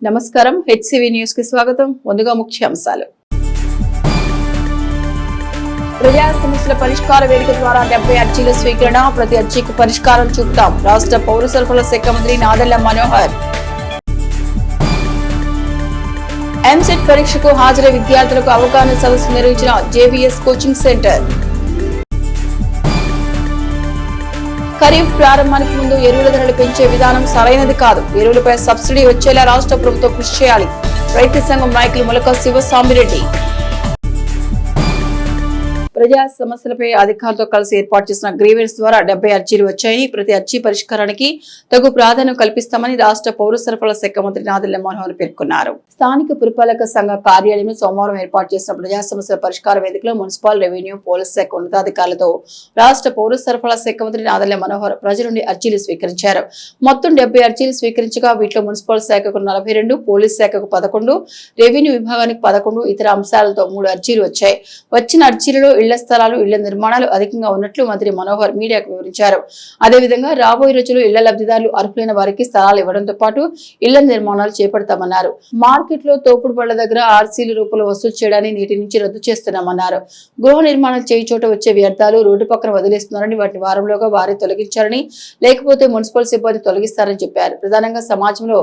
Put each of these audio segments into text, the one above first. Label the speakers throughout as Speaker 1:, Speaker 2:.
Speaker 1: నమస్కారం HCV news కి స్వాగతం. ముందుగా ముఖ్యాంశాలు. ప్రజా సమస్యల పరిష్కార వేదిక ద్వారా 70 అర్జీల స్వీకరణ. ప్రతి అర్జీకి పరిష్కారం చూపుతాం. రాష్ట్ర పౌర సరఫరాల శాఖ మంత్రి నాదెళ్ల మనోహర్. ఎంసెట్ పరీక్షకు హాజరై విద్యార్థులకు అవగాహన సదస్సు నిర్వహించిన జేవీఎస్ కోచింగ్ సెంటర్. ఖరీఫ్ ప్రారంభానికి ముందు ఎరువుల ధరలు పెంచే విధానం సరైనది కాదు. ఎరువులపై సబ్సిడీ వచ్చేలా రాష్ట్ర ప్రభుత్వం కృషి చేయాలి. రైతు సంఘం నాయకులు ములక శివస్వామిరెడ్డి. ప్రజా సమస్యలపై అధికారులతో కలిసి ఏర్పాటు చేసిన గ్రీవెన్స్ ద్వారా 70 అర్జీలు వచ్చాయి. ప్రతి అర్జీ పరిష్కారానికి తగు ప్రాధాన్యం కల్పిస్తామని రాష్ట్ర పౌర సరఫరాల శాఖ మంత్రి నాదెళ్ల మనోహర్ పేర్కొన్నారు. స్థానిక పురపాలక సంఘ కార్యాలయంలో సోమవారం ఏర్పాటు చేసిన ప్రజా సమస్యల పరిష్కార వేదికలో మున్సిపల్, రెవెన్యూ, పోలీస్ శాఖ ఉన్నతాధికారులతో రాష్ట్ర పౌర సరఫరాల శాఖ మంత్రి నాదెళ్ల మనోహర్ ప్రజల నుండి అర్జీలు స్వీకరించారు. మొత్తం 70 అర్జీలు స్వీకరించగా వీటిలో మున్సిపల్ శాఖకు 42, పోలీస్ శాఖకు 11, రెవెన్యూ విభాగానికి 11, ఇతర అంశాలతో 3 అర్జీలు వచ్చాయి. వచ్చిన అర్జీలలో ఇళ్ల స్థలాలు, ఇళ్ల నిర్మాణాలు అధికంగా ఉన్నట్లు మంత్రి మనోహర్ మీడియాకు వివరించారు. అదేవిధంగా రాబోయే రోజుల్లో ఇళ్ల లబ్ధిదారులు అర్హులైన వారికి స్థలాలు ఇవ్వడంతో పాటు ఇళ్ల నిర్మాణాలు చేపడతామన్నారు. మార్కెట్ లో తోపుడు బళ్ల దగ్గర ఆర్సీల రూపంలో వసూలు చేయడాన్ని నేటి నుంచి రద్దు చేస్తున్నామన్నారు. గృహ నిర్మాణాలు చేయి చోట వచ్చే వ్యర్థాలు రోడ్డు పక్కన వదిలేస్తున్నారని వాటిని వారంలోగా వారి తొలగించారని, లేకపోతే మున్సిపల్ సిబ్బంది తొలగిస్తారని చెప్పారు. ప్రధానంగా సమాజంలో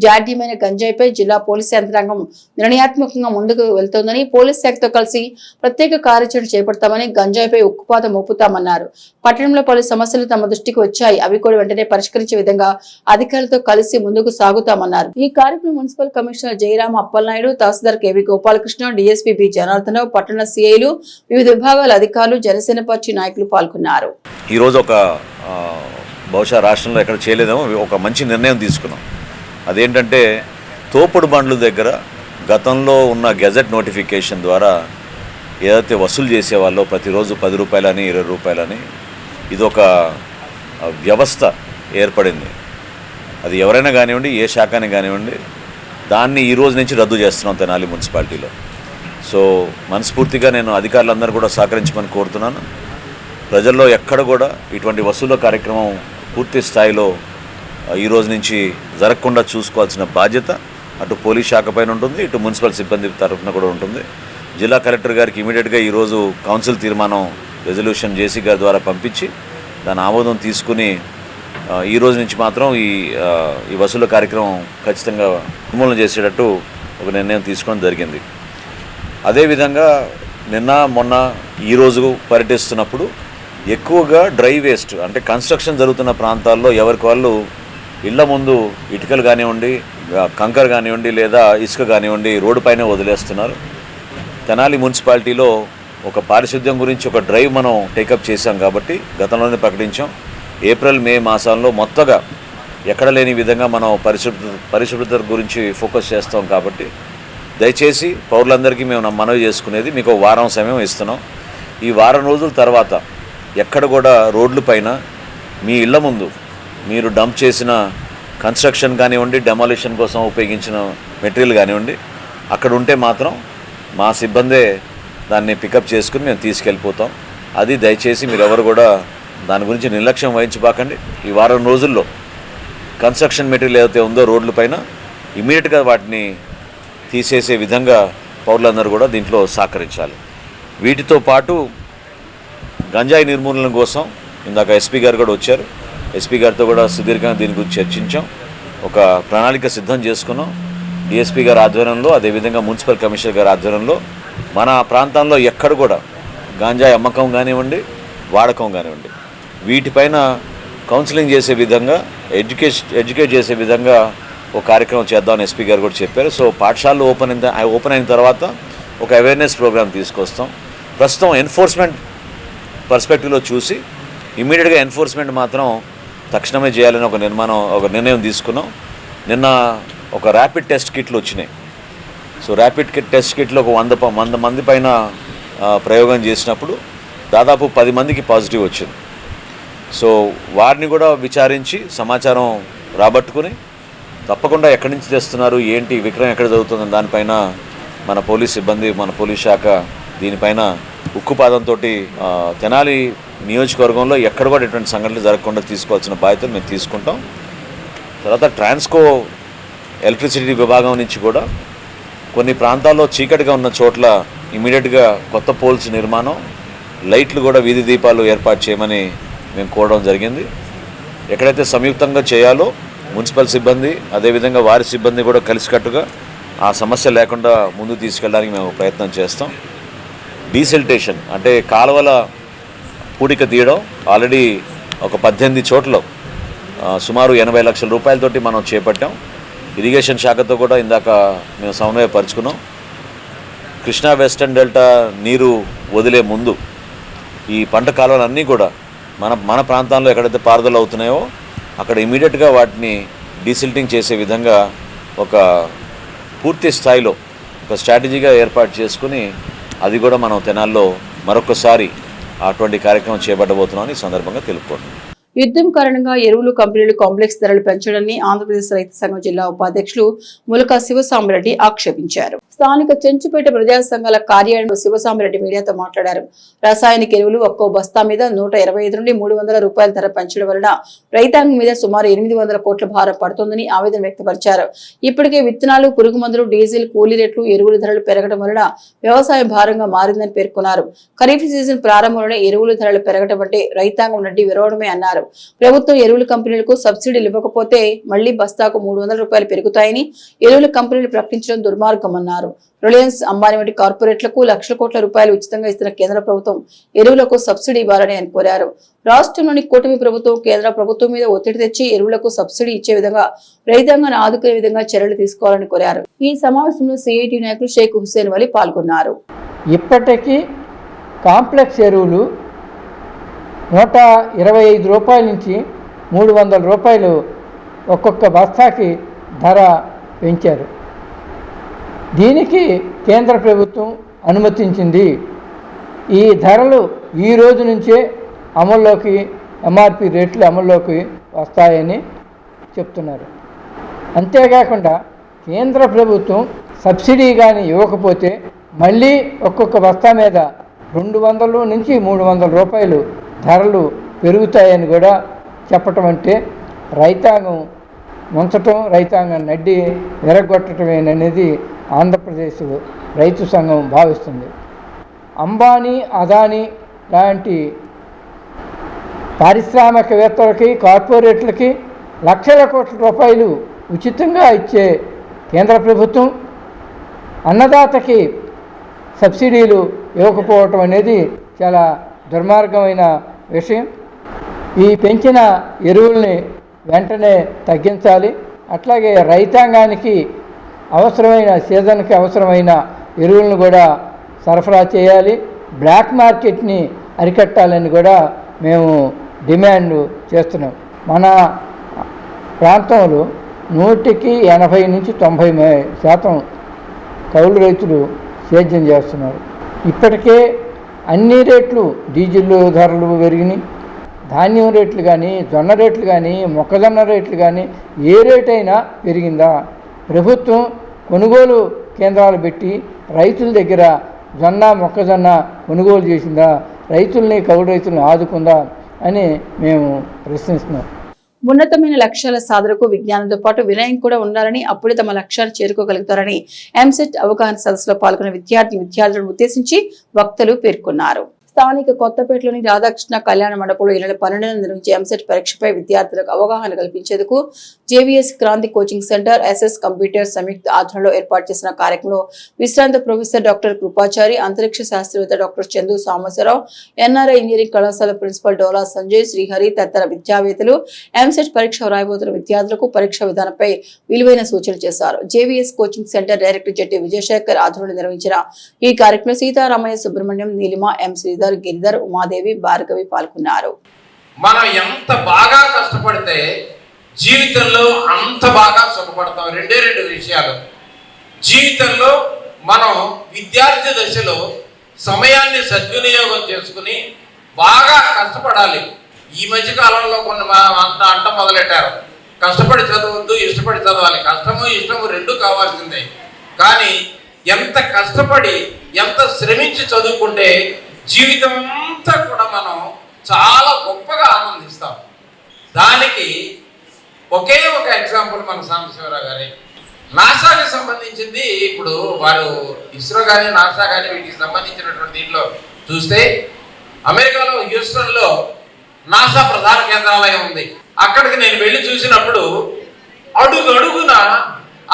Speaker 1: జాడ్యమైన గంజాయిపై జిల్లా పోలీసు యంత్రాంగం నిర్ణయాత్మకంగా ముందుకు వెళ్తోందని, పోలీస్ శాఖతో కలిసి ప్రత్యేక కార్యాచరణ చేపడతామని, గంజాయిపై ఉక్కుపాతం మోపుతామన్నారు. పట్టణంలో పలు సమస్యలు తమ దృష్టికి వచ్చాయి. అవి కూడా వెంటనే పరిష్కరించే విధంగా అధికారులతో కలిసి ముందుకు సాగుతామన్నారు. ఈ కార్యక్రమం మున్సిపల్ కమిషనర్ జయరామ అప్పలనాయుడు, తహసీల్దార్ KV Gopalakrishna, DSP B Janardhan, పట్టణ సిఐలు, వివిధ విభాగాల అధికారులు, జనసేన పార్టీ నాయకులు పాల్గొన్నారు.
Speaker 2: ఈ రోజు ఒక బహుశా రాష్ట్రంలో ఎక్కడ చేయలేదేమో ఒక మంచి నిర్ణయం తీసుకున్నాం. అదేంటంటే తోపుడు బండ్ల దగ్గర గతంలో ఉన్న గెజెట్ నోటిఫికేషన్ ద్వారా ఏదైతే వసూలు చేసేవాళ్ళో ప్రతిరోజు 10 రూపాయలని 20 రూపాయలని ఇదొక వ్యవస్థ ఏర్పడింది. అది ఎవరైనా కానివ్వండి, ఏ శాఖని కానివ్వండి, దాన్ని ఈ రోజు నుంచి రద్దు చేస్తున్నాం తెనాలి మున్సిపాలిటీలో. సో మనస్ఫూర్తిగా నేను అధికారులందరూ కూడా సహకరించమని కోరుతున్నాను. ప్రజల్లో ఎక్కడ కూడా ఇటువంటి వసూలు కార్యక్రమం పూర్తి స్థాయిలో ఈ రోజు నుంచి జరగకుండా చూసుకోవాల్సిన బాధ్యత అటు పోలీస్ శాఖ పైన ఉంటుంది, ఇటు మున్సిపల్ సిబ్బంది తరఫున కూడా ఉంటుంది. జిల్లా కలెక్టర్ గారికి ఇమీడియట్గా ఈరోజు కౌన్సిల్ తీర్మానం రెజల్యూషన్ జేసీ గారి ద్వారా పంపించి దాని ఆమోదం తీసుకుని ఈ రోజు నుంచి మాత్రం ఈ వసూలు కార్యక్రమం ఖచ్చితంగా నిర్మూలన చేసేటట్టు ఒక నిర్ణయం తీసుకోవడం జరిగింది. అదేవిధంగా నిన్న మొన్న ఈరోజు పర్యటిస్తున్నప్పుడు ఎక్కువగా డ్రై వేస్ట్ అంటే కన్స్ట్రక్షన్ జరుగుతున్న ప్రాంతాల్లో ఎవరికి వాళ్ళు ఇళ్ల ముందు ఇటుకలు కానివ్వండి, కంకర కానివ్వండి, లేదా ఇసుక కానివ్వండి రోడ్డు పైన వదిలేస్తున్నారు. తెనాలి మున్సిపాలిటీలో ఒక పారిశుద్ధ్యం గురించి ఒక డ్రైవ్ మనం టేకప్ చేశాం కాబట్టి గతంలోనే ప్రకటించాం. ఏప్రిల్, మే మాసాల్లో మొత్తగా ఎక్కడ లేని విధంగా మనం పరిశుభ్రత గురించి ఫోకస్ చేస్తాం కాబట్టి దయచేసి పౌరులందరికీ మేము మనవి చేసుకునేది మీకు వారం సమయం ఇస్తున్నాం. ఈ వారం రోజుల తర్వాత ఎక్కడ కూడా రోడ్ల పైన మీ ఇళ్ల ముందు మీరు డంప్ చేసిన కన్స్ట్రక్షన్ కానివ్వండి, డెమాలిషన్ కోసం ఉపయోగించిన మెటీరియల్ కానివ్వండి అక్కడ ఉంటే మాత్రం మా సిబ్బందే దాన్ని పికప్ చేసుకుని మేము తీసుకెళ్ళిపోతాం. అది దయచేసి మీరు ఎవరు కూడా దాని గురించి నిర్లక్ష్యం వహించబాకండి. ఈ వారం రోజుల్లో కన్స్ట్రక్షన్ మెటీరియల్ ఏదైతే ఉందో రోడ్ల పైన ఇమీడియట్గా వాటిని తీసేసే విధంగా పౌరులందరూ కూడా దీంట్లో సహకరించాలి. వీటితో పాటు గంజాయి నిర్మూలన కోసం ఇందాక ఎస్పీ గారు కూడా వచ్చారు. ఎస్పీ గారితో కూడా సుదీర్ఘంగా దీని గురించి చర్చించాం. ఒక ప్రణాళిక సిద్ధం చేసుకున్నాం. డిఎస్పీ గారి ఆధ్వర్యంలో, అదేవిధంగా మున్సిపల్ కమిషనర్ గారి ఆధ్వర్యంలో మన ప్రాంతంలో ఎక్కడ కూడా గాంజాయి అమ్మకం కానివ్వండి, వాడకం కానివ్వండి వీటిపైన కౌన్సిలింగ్ చేసే విధంగా, ఎడ్యుకేట్ చేసే విధంగా ఒక కార్యక్రమం చేద్దామని ఎస్పీ గారు కూడా చెప్పారు. సో పాఠశాలలు ఓపెన్ అయిన తర్వాత ఒక అవేర్నెస్ ప్రోగ్రామ్ తీసుకొస్తాం. ప్రస్తుతం ఎన్ఫోర్స్మెంట్ పర్స్పెక్టివ్లో చూసి ఇమ్మీడియట్గా ఎన్ఫోర్స్మెంట్ మాత్రం తక్షణమే చేయాలని ఒక నిర్ణయం తీసుకున్నాం. నిన్న ఒక ర్యాపిడ్ టెస్ట్ కిట్లు వచ్చినాయి. సో ర్యాపిడ్ టెస్ట్ కిట్లో ఒక 100 మంది పైన ప్రయోగం చేసినప్పుడు దాదాపు 10 మందికి పాజిటివ్ వచ్చింది. సో వారిని కూడా విచారించి సమాచారం రాబట్టుకుని తప్పకుండా ఎక్కడి నుంచి తెస్తున్నారు, ఏంటి విక్రయం ఎక్కడ జరుగుతుందని దానిపైన మన పోలీస్ సిబ్బంది, మన పోలీస్ శాఖ దీనిపైన ఉక్కుపాదంతో తెనాలి నియోజకవర్గంలో ఎక్కడ కూడా ఇటువంటి సంఘటనలు జరగకుండా తీసుకోవాల్సిన బాధ్యతలు మేము తీసుకుంటాం. తర్వాత ట్రాన్స్కో ఎలక్ట్రిసిటీ విభాగం నుంచి కూడా కొన్ని ప్రాంతాల్లో చీకటిగా ఉన్న చోట్ల ఇమీడియట్గా కొత్త పోల్స్ నిర్మాణం, లైట్లు కూడా వీధి దీపాలు ఏర్పాటు చేయమని మేము కోరడం జరిగింది. ఎక్కడైతే సంయుక్తంగా చేయాలో మున్సిపల్ సిబ్బంది అదేవిధంగా వారి సిబ్బంది కూడా కలిసికట్టుగా ఆ సమస్య లేకుండా ముందు తీసుకెళ్ళడానికి మేము ప్రయత్నం చేస్తాం. డీసిల్టేషన్ అంటే కాలువల పూడిక తీయడం ఆల్రెడీ ఒక 18 చోట్ల సుమారు 80 లక్షల రూపాయలతోటి మనం చేపట్టాం. ఇరిగేషన్ శాఖతో కూడా ఇందాక మేము సమన్వయపరుచుకున్నాం. కృష్ణా వెస్టర్న్ డెల్టా నీరు వదిలే ముందు ఈ పంట కాలువలన్నీ కూడా మన ప్రాంతాల్లో ఎక్కడైతే పారుదల అవుతున్నాయో అక్కడ ఇమీడియట్గా వాటిని డీసిల్టింగ్ చేసే విధంగా ఒక పూర్తి స్థాయిలో ఒక స్ట్రాటజీగా ఏర్పాటు చేసుకుని అది కూడా మనం తెనాల్లో మరొకసారి అటువంటి కార్యక్రమం చేపట్టబోతున్నామని ఈ సందర్భంగా తెలుపుకుంటున్నాం.
Speaker 1: యుద్ధం కారణంగా ఎరువులు కంపెనీలు కాంప్లెక్స్ ధరలు పెంచడాన్ని ఆంధ్రప్రదేశ్ రైతు సంఘం జిల్లా ఉపాధ్యక్షులు ములక శివసామిరెడ్డి ఆక్షేపించారు. స్థానిక చెంచుపేట ప్రజా సంఘాల కార్యాలయంలో శివసామిరెడ్డి మీడియాతో మాట్లాడారు. రసాయనిక ఎరువులు ఒక్కో బస్తా మీద 125 నుండి 300 రూపాయల ధర పెంచడం వలన రైతాంగం మీద సుమారు 800 కోట్ల భారం పడుతోందని ఆవేదన వ్యక్తపరిచారు. ఇప్పటికే విత్తనాలు, పురుగు మందులు, డీజిల్, కూలీ రేట్లు, ఎరువుల ధరలు పెరగడం వలన వ్యవసాయం భారంగా మారిందని పేర్కొన్నారు. ఖరీఫ్ సీజన్ ప్రారంభంలోనే ఎరువుల ధరలు పెరగడం అంటే రైతాంగం నడ్డి విరవడమే అన్నారు. ప్రభుత్వం ఎరువుల కంపెనీలకు సబ్సిడీలు ఇవ్వకపోతే మళ్లీ బస్తాకు 300 రూపాయలు పెరుగుతాయని ఎరువుల కంపెనీలు ప్రకటించడం దుర్మార్గమన్నారు. రిలయన్స్, అంబానీ వంటి కార్పొరేట్లకు లక్షల కోట్ల రూపాయలు ఉచితంగా ఇస్తున్న కేంద్ర ప్రభుత్వం ఎరువులకు సబ్సిడీ ఇవ్వాలని ఆయన కోరారు. రాష్ట్రంలోని కూటమి ప్రభుత్వం కేంద్ర ప్రభుత్వం మీద ఒత్తిడి తెచ్చి ఎరువులకు సబ్సిడీ ఇచ్చే విధంగా రైతాంగాన్ని ఆదుకునే విధంగా చర్యలు తీసుకోవాలని కోరారు. ఈ సమావేశంలో సిఐటి నాయకులు షేక్ హుస్సేన్ వలి పాల్గొన్నారు.
Speaker 3: ఇప్పటికీ కాంప్లెక్స్ ఎరువులు 125 రూపాయల నుంచి 300 రూపాయలు ఒక్కొక్క బస్తాకి ధర పెంచారు. దీనికి కేంద్ర ప్రభుత్వం అనుమతించింది. ఈ ధరలు ఈ రోజు నుంచే అమల్లోకి ఎంఆర్పి రేట్లు అమల్లోకి వస్తాయని చెప్తున్నారు. అంతేకాకుండా కేంద్ర ప్రభుత్వం సబ్సిడీ కానీ ఇవ్వకపోతే మళ్ళీ ఒక్కొక్క బస్తా మీద 200 నుంచి 300 రూపాయలు ధరలు పెరుగుతాయని కూడా చెప్పటం అంటే రైతాంగం ముంచటం, రైతాంగం నడ్డి విరగొట్టడమేననేది ఆంధ్రప్రదేశ్ రైతు సంఘం భావిస్తుంది. అంబానీ, అదానీ లాంటి పారిశ్రామికవేత్తలకి, కార్పొరేట్లకి లక్షల కోట్ల రూపాయలు ఉచితంగా ఇచ్చే కేంద్ర ప్రభుత్వం అన్నదాతకి సబ్సిడీలు ఇవ్వకపోవటం అనేది చాలా దుర్మార్గమైన విషయం. ఈ పెంచిన ఎరువుల్ని వెంటనే తగ్గించాలి. అట్లాగే రైతాంగానికి అవసరమైన సీజన్కి అవసరమైన ఎరువులను కూడా సరఫరా చేయాలి. బ్లాక్ మార్కెట్ని అరికట్టాలని కూడా మేము డిమాండ్ చేస్తున్నాం. మన ప్రాంతంలో 180 నుంచి 90% కౌలు రైతులు సేద్యం చేస్తున్నారు. ఇప్పటికే అన్ని రేట్లు, డీజిల్ ధరలు పెరిగినాయి, ధాన్యం రేట్లు కానీ, జొన్న రేట్లు కానీ, మొక్కజొన్న రేట్లు కానీ ఏ రేట్ అయినా పెరిగిందా? ప్రభుత్వం కొనుగోలు కేంద్రాలు పెట్టి రైతుల దగ్గర జొన్న, మొక్కజొన్న కొనుగోలు చేసిందా? రైతుల్ని, కౌలు రైతుల్ని ఆదుకుందా అని మేము ప్రశ్నిస్తున్నాం.
Speaker 1: ఉన్నతమైన లక్ష్యాల సాధనకు విజ్ఞానంతో పాటు వినయం కూడా ఉండాలని, అప్పుడే తమ లక్ష్యాలు చేరుకోగలుగుతారని ఎంసెట్ అవగాహన సదస్సులో పాల్గొన్న విద్యార్థులను ఉద్దేశించి వక్తలు పేర్కొన్నారు. స్థానిక కొత్తపేటలోని రాధాకృష్ణ కళ్యాణ మండపంలో ఈ నెల 12న నిర్వహించే ఎంసెట్ పరీక్షపై విద్యార్థులకు అవగాహన కల్పించేందుకు JVS Kranti coaching centre, SS computer సంయుక్త ఆధ్వర్యంలో ఏర్పాటు చేసిన కార్యక్రమంలో విశ్రాంత ప్రొఫెసర్ డాక్టర్ కృపాచారి, అంతరిక్ష శాస్త్రవేత్త doctor Chandu Sambasivarao, NRI engineering కళాశాల ప్రిన్సిపల్ డోలా సంజయ్, శ్రీహరి తదితర విద్యావేత్తలు ఎంసెట్ పరీక్ష రాయబోతున్న విద్యార్థులకు పరీక్ష విధానంపై విలువైన సూచనలు చేశారు. JVS coaching centre director Jatti Vijayasekhar ఆధ్వర్యంలో నిర్వహించిన ఈ కార్యక్రమంలో సీతారామయ్య, సుబ్రహ్మణ్యం, నీలిమ, ఎం శ్రీధర్, గిరిధర్, ఉమాదేవి, భార్గవి పాల్గొన్నారు.
Speaker 4: మనం ఎంత బాగా కష్టపడితే జీవితంలో అంత బాగా సుఖపడతాం. రెండే విషయాలు. జీవితంలో మనం విద్యార్థి దశలో సమయాన్ని సద్వినియోగం చేసుకుని బాగా కష్టపడాలి. ఈ మధ్య కాలంలో కొన్ని అంట మొదలెట్టారు, కష్టపడి చదవద్దు, ఇష్టపడి చదవాలి. కష్టము ఇష్టము రెండు కావాల్సిందే. కానీ ఎంత కష్టపడి ఎంత శ్రమించి చదువుకుంటే జీవితం అంతా కూడా మనం చాలా గొప్పగా ఆనందిస్తాం. దానికి ఒకే ఒక ఎగ్జాంపుల్ మన సాంబశివరావు గారి. నాసాకి సంబంధించింది ఇప్పుడు వారు ఇస్రో కానీ నాసా కానీ వీటికి సంబంధించినటువంటి దీంట్లో చూస్తే అమెరికాలో హ్యూస్టన్లో నాసా ప్రధాన కేంద్రాలయం ఉంది. అక్కడికి నేను వెళ్ళి చూసినప్పుడు అడుగున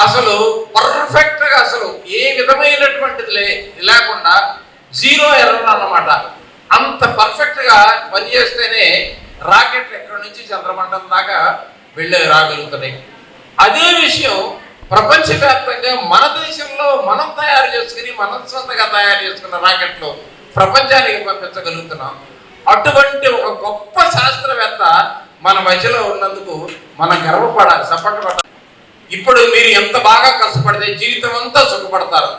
Speaker 4: అసలు పర్ఫెక్ట్ గా అసలు ఏ విధమైనటువంటిది లేకుండా జీరో ఎర్రర్ అన్నమాట. అంత పర్ఫెక్ట్ గా పనిచేస్తేనే రాకెట్ ఎక్కడి నుంచి చంద్రమండలం దాకా రాగలుగుతున్నాయి. అదే విషయం ప్రపంచవ్యాప్తంగా మన దేశంలో మనం తయారు చేసుకుని మనం సొంతంగా తయారు చేసుకున్న రాకెట్లు ప్రపంచానికి పంపించగలుగుతున్నాం. అటువంటి ఒక గొప్ప శాస్త్రవేత్త మన మధ్యలో ఉన్నందుకు మనం గర్వపడాలి, సపోర్ట్ పడాలి. ఇప్పుడు మీరు ఎంత బాగా కష్టపడితే జీవితం అంతా సుఖపడతారు.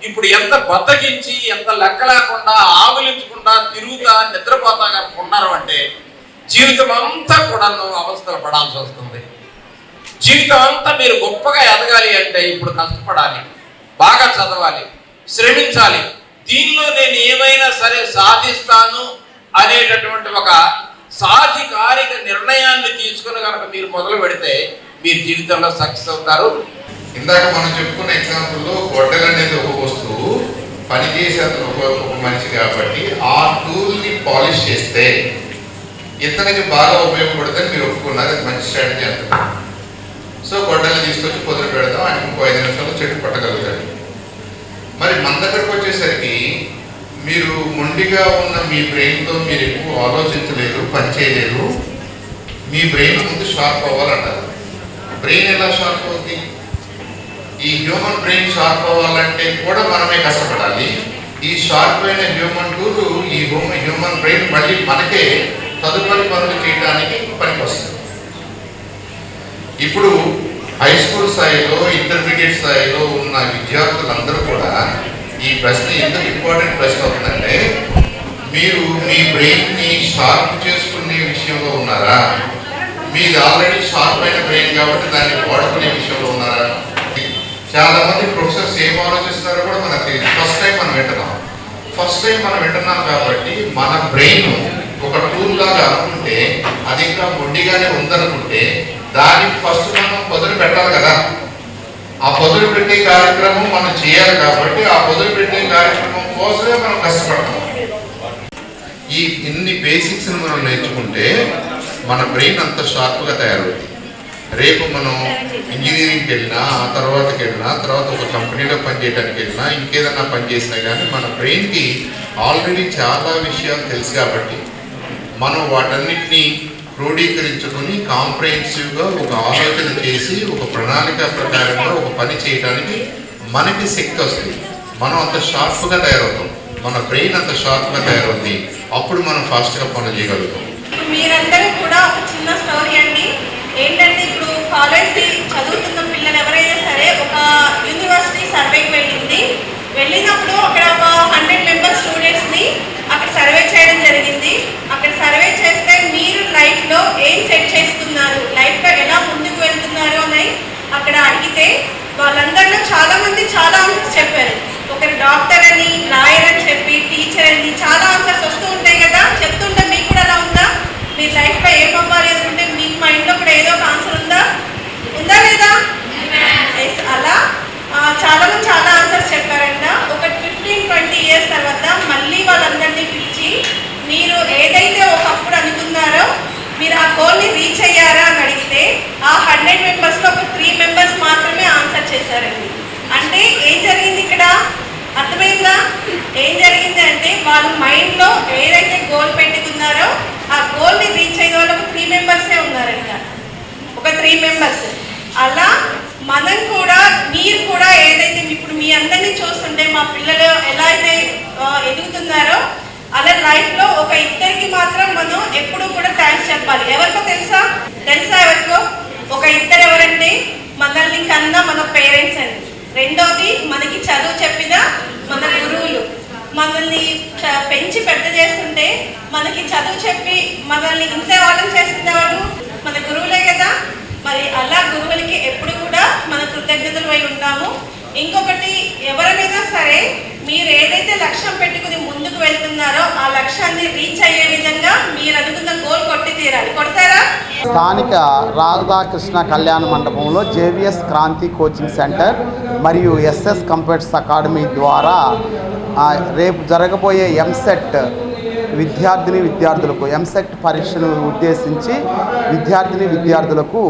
Speaker 4: ఇప్పుడు ఎంత బద్దకించి ఎంత లెక్క లేకుండా ఆవులించకుండా తిరుగుతా నిద్రపోతా ఉన్నారు అంటే జీవితం అంతా కూడా అవస్థలు పడాల్సి వస్తుంది. జీవితం అంతా మీరు గొప్పగా ఎదగాలి అంటే ఇప్పుడు కష్టపడాలి, బాగా చదవాలి, శ్రమించాలి. దీనిలో నేను ఏమైనా సరే సాధిస్తాను అనేటటువంటి ఒక సాధికారిక నిర్ణయాన్ని తీసుకుని కనుక మీరు మొదలు పెడితే మీరు జీవితంలో సక్సెస్ అవుతారు.
Speaker 5: ఇందాక మనం చెప్పుకున్న ఎగ్జాంపుల్లో గొడ్డలు అనేది ఒక వస్తువు, పనిచేసే ఒక మనిషి కాబట్టి ఆ టూల్ని పాలిష్ చేస్తే ఇతనికి బాగా ఉపయోగపడుతుందని మీరు ఒప్పుకున్నారు. అది మంచి స్ట్రాటజీ అంటారు. సో గొడ్డల్ని తీసుకొచ్చి పొద్దున పెడతాం, ఆయన ఇంకో 5 నిమిషాల్లో చెట్టు పట్టగలుగుతాడు. మరి మన దగ్గరకు వచ్చేసరికి మీరు మొండిగా ఉన్న మీ బ్రెయిన్తో మీరు ఎక్కువ ఆలోచించలేరు, పని చేయలేరు. మీ బ్రెయిన్ ముందు షార్ప్ అవ్వాలంటారు. బ్రెయిన్ ఎలా షార్ప్ అవుతుంది? ఈ హ్యూమన్ బ్రెయిన్ షార్ప్ అవ్వాలంటే కూడా మనమే కష్టపడాలి. ఈ షార్ప్ అయిన హ్యూమన్ టూల్ ఈ హ్యూమన్ బ్రెయిన్ మళ్ళీ మనకే తదుపరి పనులు చేయడానికి పనికి వస్తుంది. ఇప్పుడు హై స్కూల్ స్థాయిలో ఇంటర్మీడియట్ స్థాయిలో ఉన్న విద్యార్థులందరూ కూడా ఈ ప్రశ్న ఎందుకు ఇంపార్టెంట్ ప్రశ్న అవుతుందంటే, మీరు మీ బ్రెయిన్ని షార్ప్ చేసుకునే విషయంలో ఉన్నారా? మీది ఆల్రెడీ షార్ప్ అయిన బ్రెయిన్ కాబట్టి దాన్ని వాడుకునే విషయంలో ఉన్నారా? చాలా మంది ప్రొఫెసర్స్ ఏం ఆలోచిస్తున్నారో కూడా మనకు తెలియదు. ఫస్ట్ టైం మనం వింటున్నాం కాబట్టి మన బ్రెయిన్ ఒక టూల్ లాగా అనుకుంటే, అది ఇంకా మొండిగానే ఉందనుకుంటే దానికి ఫస్ట్ మనం పొదులు పెట్టాలి కదా. ఆ పొదులు పెట్టే కార్యక్రమం మనం చేయాలి కాబట్టి ఆ పొదులు పెట్టే కార్యక్రమం కోసమే మనం కష్టపడతాం. ఈ ఇన్ని బేసిక్స్ని మనం నేర్చుకుంటే మన బ్రెయిన్ అంత షార్ప్గా తయారవుతుంది. రేపు మనం ఇంజనీరింగ్కి వెళ్ళినా, ఆ తర్వాతకి వెళ్ళినా, తర్వాత ఒక కంపెనీలో పనిచేయడానికి వెళ్ళినా, ఇంకేదన్నా పని చేసినా కానీ మన బ్రెయిన్కి ఆల్రెడీ చాలా విషయాలు తెలుసు కాబట్టి మనం వాటన్నిటినీ క్రోడీకరించుకొని కాంప్రహెన్సివ్గా ఒక ఆలోచన చేసి ఒక ప్రణాళిక ప్రకారంగా ఒక పని చేయడానికి మనకి శక్తి వస్తుంది. మనం అంత షార్ప్గా తయారవుతాం, మన బ్రెయిన్ అంత షార్ప్గా తయారవుతుంది. అప్పుడు మనం ఫాస్ట్గా పనులు చేయగలుగుతాం.
Speaker 6: మీరందరూ కూడా ఒక చిన్న స్టోరీ అండి. ఏంటంటే ఇప్పుడు కాలేజ్ చదువుతున్న పిల్లలు ఎవరైనా సరే ఒక యూనివర్సిటీ సర్వేకి వెళ్ళినప్పుడు అక్కడ ఒక 100 మెంబర్స్ స్టూడెంట్స్ని అక్కడ సర్వే చేయడం జరిగింది. అక్కడ సర్వే చేస్తే మీరు లైఫ్లో ఏం సెట్ చేసుకున్నారు, లైఫ్లో ఎలా ముందుకు వెళ్తున్నారు అని అక్కడ అడిగితే వాళ్ళందరిలో చాలామంది చాలా ఆన్సర్స్ చెప్పారు. ఒకరు డాక్టర్ అని, లాయర్ అని చెప్పి, టీచర్ అని చాలా ఆన్సర్స్ వస్తూ ఉంటాయి కదా. చెప్తుంటే మీకు కూడా అలా ఉందా? మీ లైఫ్లో ఏం అవ్వాలి అనుకుంటే మీకు మైండ్లో కూడా ఏదో ఒక ఆన్సర్ ఉందా లేదా? అలా చాలామంది చాలా ఆన్సర్స్ చెప్పారంట. ఒక 15-20 ఇయర్స్ తర్వాత మళ్ళీ వాళ్ళందరినీ పిలిచి మీరు ఏదైతే ఒకప్పుడు అనుకున్నారో మీరు ఆ గోల్ని రీచ్ అయ్యారా అని అడిగితే ఆ 100 మెంబర్స్లో ఒక 3 మెంబర్స్ మాత్రమే ఆన్సర్ చేశారండి. అంటే ఏం జరిగింది ఇక్కడ అర్థమైందా? ఏం జరిగింది అంటే వాళ్ళు మైండ్లో ఏదైతే గోల్ పెట్టుకున్నారో ఆ గోల్ని రీచ్ అయిన వాళ్ళు ఒక 3 మెంబర్సే ఉన్నారంట, ఒక 3 మెంబర్స్. అలా మనం కూడా, మీరు కూడా ఏదైతే ఇప్పుడు మీ అందరినీ చూస్తుంటే మా పిల్లలు ఎలా అయితే ఎదుగుతున్నారో అలా లైఫ్లో ఒక ఇద్దరికి మాత్రం మనం ఎప్పుడు కూడా థ్యాంక్స్ చెప్పాలి. ఎవరికో తెలుసా ఎవరికో? ఒక ఇద్దరు ఎవరంటే మనల్ని కన్నా మన పేరెంట్స్ అండి. రెండోది మనకి చదువు చెప్పిన మన గురువులు. మనల్ని పెంచి పెద్ద చేస్తుంటే మనకి చదువు చెప్పి మనల్ని ఇంత వాళ్ళని చేస్తుంది ఎవరు? మన గురువులే కదా. మరి అలా గురువులకి ఎప్పుడు కూడా మన కృతజ్ఞతలు అయి ఉంటాము. ఇంకొకటి, ఎవరైనా సరే మీరు ఏదైతే లక్ష్యం పెట్టుకుని ముందుకు వెళ్తున్నారో ఆ లక్ష్యాన్ని రీచ్ అయ్యే విధంగా మీరు అనుకున్న గోల్ కొట్టి తీరాలి. కొడతారా?
Speaker 7: స్థానిక రాధాకృష్ణ కళ్యాణ మండపంలో జేవిఎస్ క్రాంతి కోచింగ్ సెంటర్ మరియు ఎస్ఎస్ కంప్యూటర్స్ అకాడమీ ద్వారా రేపు జరగబోయే ఎంసెట్ విద్యార్థులకు ఎంసెట్ పరీక్షను ఉద్దేశించి విద్యార్థులకు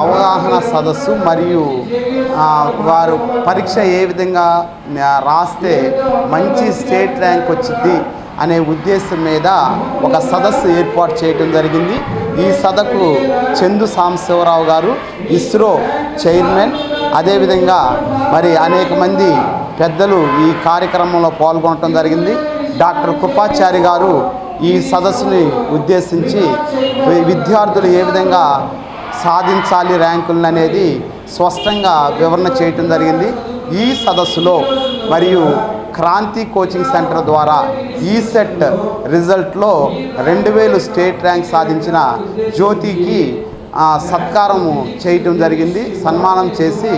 Speaker 7: అవగాహన సదస్సు మరియు వారు పరీక్ష ఏ విధంగా రాస్తే మంచి స్టేట్ ర్యాంక్ వచ్చింది అనే ఉద్దేశం మీద ఒక సదస్సు ఏర్పాటు చేయడం జరిగింది. ఈ సదకు చందు సాంబశివరావు గారు ఇస్రో చైర్మన్, అదేవిధంగా మరి అనేక మంది పెద్దలు ఈ కార్యక్రమంలో పాల్గొనడం జరిగింది. డాక్టర్ కృపాచారి గారు ఈ సదస్సుని ఉద్దేశించి విద్యార్థులు ఏ విధంగా సాధించాలి ర్యాంకులను అనేది స్పష్టంగా వివరణ చేయటం జరిగింది. ఈ సదస్సులో మరియు క్రాంతి కోచింగ్ సెంటర్ ద్వారా ఈసెట్ రిజల్ట్లో 2000 స్టేట్ ర్యాంక్ సాధించిన జ్యోతికి సత్కారం చేయటం జరిగింది. సన్మానం చేసి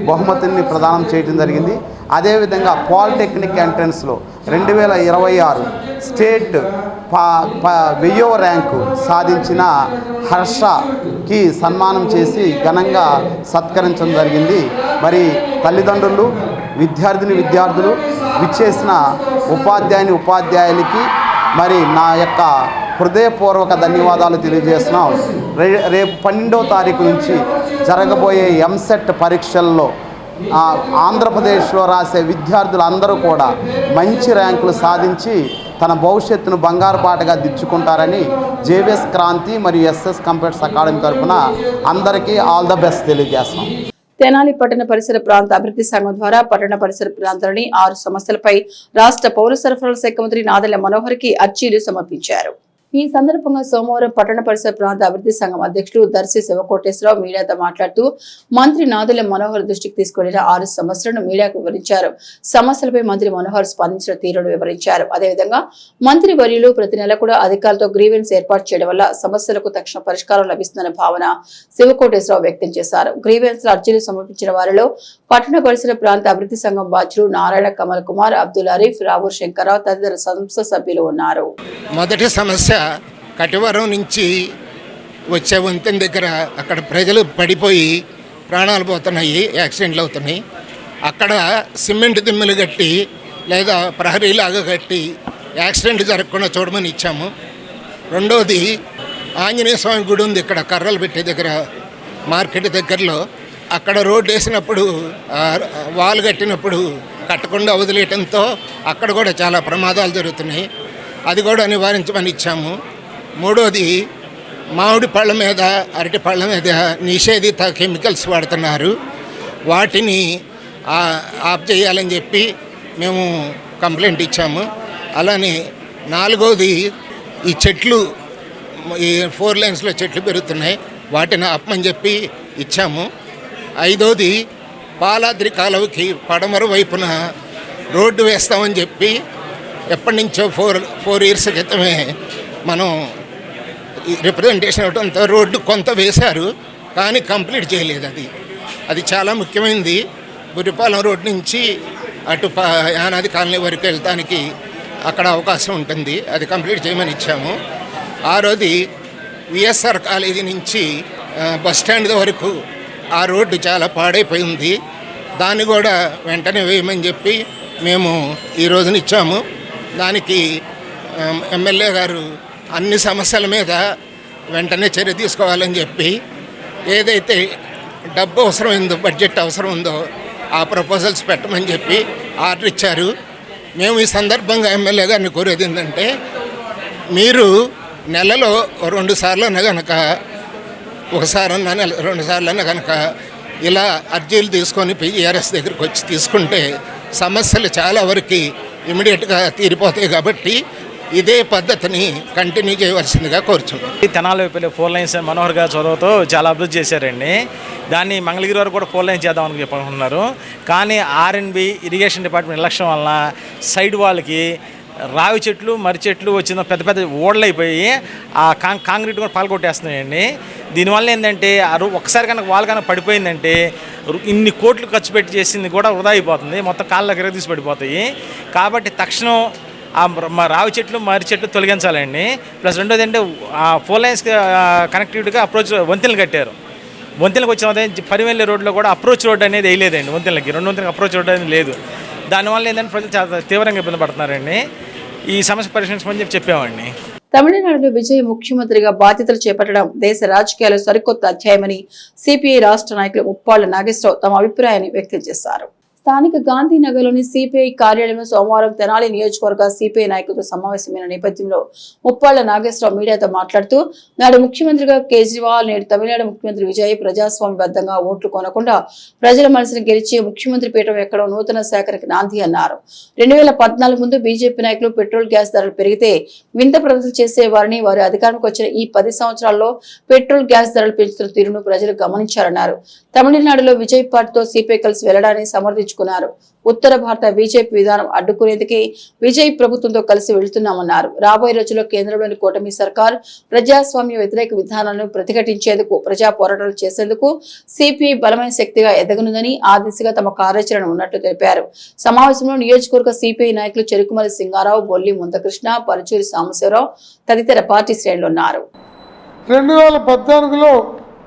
Speaker 7: బహుమతిని ప్రదానం చేయటం జరిగింది. అదేవిధంగా పాలిటెక్నిక్ ఎంట్రన్స్లో 2026 స్టేట్ 1000వ ర్యాంకు సాధించిన హర్షకి సన్మానం చేసి ఘనంగా సత్కరించడం జరిగింది. మరి తల్లిదండ్రులు, విద్యార్థులు విచ్చేసిన ఉపాధ్యాయులకి మరి నా యొక్క హృదయపూర్వక ధన్యవాదాలు తెలియజేస్తున్నాం. రేపు 12వ తారీఖు నుంచి జరగబోయే ఎంసెట్ పరీక్షల్లో ఆంధ్రప్రదేశ్లో రాసే విద్యార్థులందరూ కూడా మంచి ర్యాంకులు సాధించి తన భవిష్యత్తును బంగారు బాటగా దిద్దుకుంటారని జేవిఎస్ క్రాంతి మరియు ఎస్ఎస్ కంప్యూటర్స్ అకాడమీ తరఫున అందరికీ ఆల్ ద బెస్ట్ తెలియజేస్తున్నాం.
Speaker 1: తెనాలి పట్టణ పరిసర ప్రాంత అభివృద్ధి సంఘం ద్వారా పట్టణ పరిసర ప్రాంతాలని 6 సమస్యలపై రాష్ట్ర పౌర సరఫరాల శాఖ మంత్రి నాదెళ్ల మనోహర్ కి అర్జీలు సమర్పించారు. ఈ సందర్భంగా సోమవారం పట్టణ పరిసర ప్రాంత అభివృద్ధి సంఘం అధ్యక్షులు దర్శి శివకోటేశ్వరరావు మీడియాతో మాట్లాడుతూ మంత్రి నాదెళ్ల మనోహర్ దృష్టికి తీసుకెళ్లిన 6 సమస్యలను మీడియాకు వివరించారు. సమస్యలపై మంత్రి మనోహర్ స్పందించిన తీరును వివరించారు. అదేవిధంగా మంత్రి వర్యులు ప్రతి నెల కూడా అధికారులతో గ్రీవెన్స్ ఏర్పాటు చేయడం వల్ల సమస్యలకు తక్షణ పరిష్కారం లభిస్తుందన్న భావన శివకోటేశ్వరరావు వ్యక్తం చేశారు. గ్రీవెన్స్ అర్జీలు సమర్పించిన వారిలో పట్టణ పరిసర ప్రాంత అభివృద్ధి సంఘం బాధ్యులు నారాయణ, కమల్ కుమార్, అబ్దుల్ అరీఫ్, రావూర్ శంకర్రావు తదితర సంస్థ సభ్యులు ఉన్నారు.
Speaker 8: మొదటి సమస్య కటివరం నుంచి వచ్చే వంతెన దగ్గర అక్కడ ప్రజలు పడిపోయి ప్రాణాలు పోతున్నాయి, యాక్సిడెంట్లు అవుతున్నాయి. అక్కడ సిమెంట్ దిమ్మలు కట్టి లేదా ప్రహరీలాగా కట్టి యాక్సిడెంట్ జరగకుండా చూడమని ఇచ్చాము. రెండోది ఆంజనేయ స్వామి గుడి ఉంది ఇక్కడ కర్రలు పెట్టే దగ్గర మార్కెట్ దగ్గరలో. అక్కడ రోడ్డు వేసినప్పుడు వాల్ కట్టినప్పుడు కట్టకుండా వదిలేయటంతో అక్కడ కూడా చాలా ప్రమాదాలు జరుగుతున్నాయి. అది కూడా నివారించమని ఇచ్చాము. మూడోది మామిడి పళ్ళ మీద, అరటి పళ్ళ మీద నిషేధిత కెమికల్స్ వాడుతున్నారు, వాటిని ఆఫ్ చేయాలని చెప్పి మేము కంప్లైంట్ ఇచ్చాము. అలానే నాలుగోది ఈ చెట్లు, ఈ 4 లైన్స్లో చెట్లు పెరుగుతున్నాయి, వాటిని ఆపమని చెప్పి ఇచ్చాము. ఐదోది పాలాద్రి కాలువకి పడమర వైపున రోడ్డు వేస్తామని చెప్పి ఎప్పటి నుంచో 4 ఇయర్స్ క్రితమే మనం రిప్రజెంటేషన్ ఇవ్వడంతో రోడ్డు కొంత వేశారు, కానీ కంప్లీట్ చేయలేదు. అది చాలా ముఖ్యమైనది. బురిపాలెం రోడ్డు నుంచి అటు యానాది కాలనీ వరకు వెళ్ళటానికి అక్కడ అవకాశం ఉంటుంది, అది కంప్లీట్ చేయమని ఇచ్చాము. ఆరోది విఎస్ఆర్ కాలేజీ నుంచి బస్ స్టాండ్ వరకు ఆ రోడ్డు చాలా పాడైపోయింది, దాన్ని కూడా వెంటనే వేయమని చెప్పి మేము ఈ రోజున ఇచ్చాము. దానికి ఎమ్మెల్యే గారు అన్ని సమస్యల మీద వెంటనే చర్య తీసుకోవాలని చెప్పి ఏదైతే డబ్బు అవసరమైందో, బడ్జెట్ అవసరం ఉందో ఆ ప్రపోజల్స్ పెట్టమని చెప్పి ఆర్డర్ ఇచ్చారు. మేము ఈ సందర్భంగా ఎమ్మెల్యే గారిని కోరేది ఏంటంటే, మీరు నెలలో 2 సార్లన్నా కనుక, 1 సారన్నా 2 సార్లన్నా కనుక ఇలా అర్జీలు తీసుకొని పిఆర్ఎస్ దగ్గరికి వచ్చి తీసుకుంటే సమస్యలు చాలా వరకు ఇమీడియట్గా తీరిపోతాయి. కాబట్టి ఇదే పద్ధతిని కంటిన్యూ చేయవలసిందిగా కోరుచున్నాం.
Speaker 9: తెనాలి 4 లైన్స్ మనోహర్ గారి చొరవతో చాలా అభివృద్ధి చేశారండి. దాన్ని మంగళగిరి వరకు కూడా 4 లైన్స్ చేద్దామని చెప్పనుకున్నారు. కానీ R&B ఇరిగేషన్ డిపార్ట్మెంట్ నిర్లక్ష్యం వలన సైడ్ వాళ్ళకి రావి చెట్లు మర్రి చెట్లు వచ్చిన పెద్ద పెద్ద ఓడలైపోయి ఆ కాంక్రీట్ కూడా పాల్గొట్టేస్తున్నాయండి. దీనివల్ల ఏంటంటే ఒక్కసారి కనుక వాళ్ళు కనుక పడిపోయిందంటే ఇన్ని కోట్లు ఖర్చు పెట్టి చేసింది కూడా వృధా అయిపోతుంది, మొత్తం కాళ్ళకి ఎరగదీసి పడిపోతాయి. కాబట్టి తక్షణం మా రావి చెట్లు మర్రి చెట్లు తొలగించాలండి. ప్లస్ రెండోది అంటే ఆ 4 లైన్స్ కనెక్టివిటీగా అప్రోచ్ వంతెనలు కట్టారు. వంతెనలకు వచ్చిన పరివెల్లి రోడ్లో కూడా అప్రోచ్ రోడ్ అనేది వేయలేదండి. వంతెనలకి 2 వంతెనలకు అప్రోచ్ రోడ్ అనేది లేదు. దానివల్ల ఏంటంటే ప్రజలు చాలా తీవ్రంగా ఇబ్బంది పడుతున్నారండి. ఈ సమస్య పరిష్కరించమని చెప్పామండి.
Speaker 1: తమిళనాడులో విజయ్ ముఖ్యమంత్రిగా బాధ్యతలు చేపట్టడం దేశ రాజకీయాల్లో సరికొత్త అధ్యాయమని సిపిఐ రాష్ట్ర నాయకులు ముప్పాళ్ల నాగేశ్వరరావు తమ అభిప్రాయాన్ని వ్యక్తం చేశారు. స్థానిక గాంధీనగర్లోని సిపిఐ కార్యాలయంలో సోమవారం తెనాలి నియోజకవర్గ సిపిఐ నాయకులతో సమావేశమైన నేపథ్యంలో ముప్పాళ్ల నాగేశ్వరరావు మీడియాతో మాట్లాడుతూ నాడు ముఖ్యమంత్రిగా కేజ్రీవాల్, నేడు తమిళనాడు ముఖ్యమంత్రి విజయ్ ప్రజాస్వామ్యబద్ధంగా ఓట్లు కొనకుండా ప్రజల మనసును గెలిచి ముఖ్యమంత్రి పీఠం ఎక్కడో నూతన శాఖకి నాంది అన్నారు. 2014 ముందు బీజేపీ నాయకులు పెట్రోల్ గ్యాస్ ధరలు పెరిగితే వింత ప్రదర్శన చేసేవారని, వారు అధికారంలోకి వచ్చిన ఈ 10 సంవత్సరాల్లో పెట్రోల్ గ్యాస్ ధరలు పెంచుతున్న తీరును ప్రజలు గమనించారన్నారు. తమిళనాడులో విజయ్ పార్టీతో సిపిఐ కలిసి వెళ్లడాన్ని సమర్థించుకున్నారు. ఉత్తర భారత బీజేపీ విధానం అడ్డుకునేందుకే విజయ్ ప్రభుత్వంతో కలిసి వెళ్తున్నామన్నారు. రాబోయే రోజుల్లో కేంద్రంలోని కూటమి సర్కార్ ప్రజాస్వామ్య వ్యతిరేక విధానాలను ప్రతిఘటించేందుకు, ప్రజా పోరాటాలు చేసేందుకు సిపిఐ బలమైన శక్తిగా ఎదగనుందని, ఆ దిశగా తమ కార్యాచరణ ఉన్నట్లు తెలిపారు. సమావేశంలో నియోజకవర్గ సిపిఐ నాయకులు చెరుకుమల్లి సింగారావు, బొల్లి ముందకృష్ణ, పరుచూరి సాంబశివరావు తదితర పార్టీ శ్రేణులు ఉన్నారు.
Speaker 10: 2014లో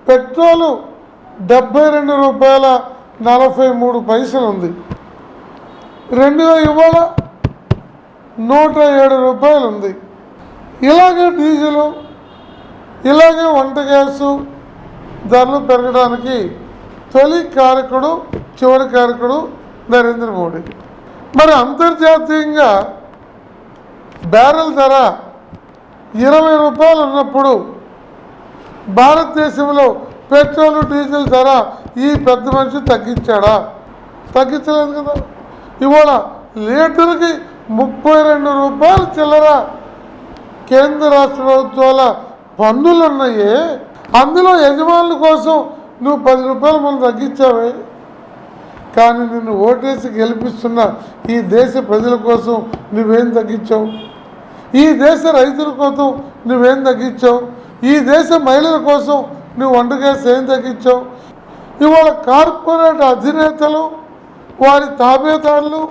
Speaker 10: పెట్రోలు ₹72.43 ఉంది. ఇవాళ ₹107 ఉంది. ఇలాగే డీజిలు, ఇలాగే వంట గ్యాసు ధరలు పెరగడానికి తొలి కారకుడు, చివరి కారకుడు నరేంద్ర మోడీ. మరి అంతర్జాతీయంగా బ్యారెల్ ధర ₹20 ఉన్నప్పుడు భారతదేశంలో పెట్రోల్, డీజిల్ ధర ఈ పెద్ద మనిషి తగ్గించాడా? తగ్గించలేదు కదా. ఇవాళ లీటర్కి ₹32 చిల్లర కేంద్ర రాష్ట్ర ప్రభుత్వాల పన్నులు ఉన్నాయే. అందులో యజమానుల కోసం నువ్వు ₹10 మనం తగ్గించావే, కానీ నిన్ను ఓటేసి గెలిపిస్తున్న ఈ దేశ ప్రజల కోసం నువ్వేం తగ్గించావు? ఈ దేశ రైతుల కోసం నువ్వేం తగ్గించావు? ఈ దేశ మహిళల కోసం నువ్వు వంట గ్యాస్ ఏం తగ్గించావు? ఇవాళ కార్పొరేట్ అధినేతలు, వారి తాబేదారులు,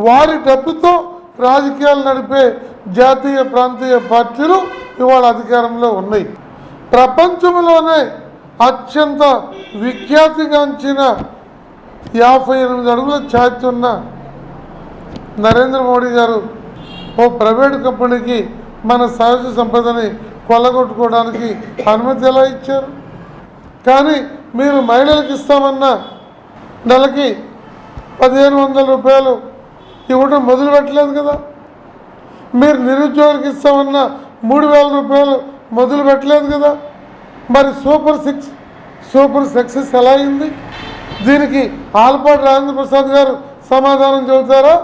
Speaker 10: వారి డబ్బుతో రాజకీయాలు నడిపే జాతీయ ప్రాంతీయ పార్టీలు ఇవాళ అధికారంలో ఉన్నాయి. ప్రపంచంలోనే అత్యంత విఖ్యాతిగాంచిన 58 అడుగుల ఛాతి ఉన్న నరేంద్ర మోడీ గారు ఓ ప్రైవేటు కంపెనీకి మన సహజ సంపదని కొల్లగొట్టుకోవడానికి అనుమతి ఎలా ఇచ్చారు? కానీ మీరు మహిళలకు ఇస్తామన్న నెలకి ₹1500 ఇవ్వడం మొదలు పెట్టలేదు కదా. మీరు నిరుద్యోగులకు ఇస్తామన్న ₹3000 మొదలు పెట్టలేదు కదా. మరి సూపర్ సక్సెస్ ఎలా అయింది? దీనికి ఆలపాటి రాజేంద్ర ప్రసాద్ గారు సమాధానం చెబుతారా,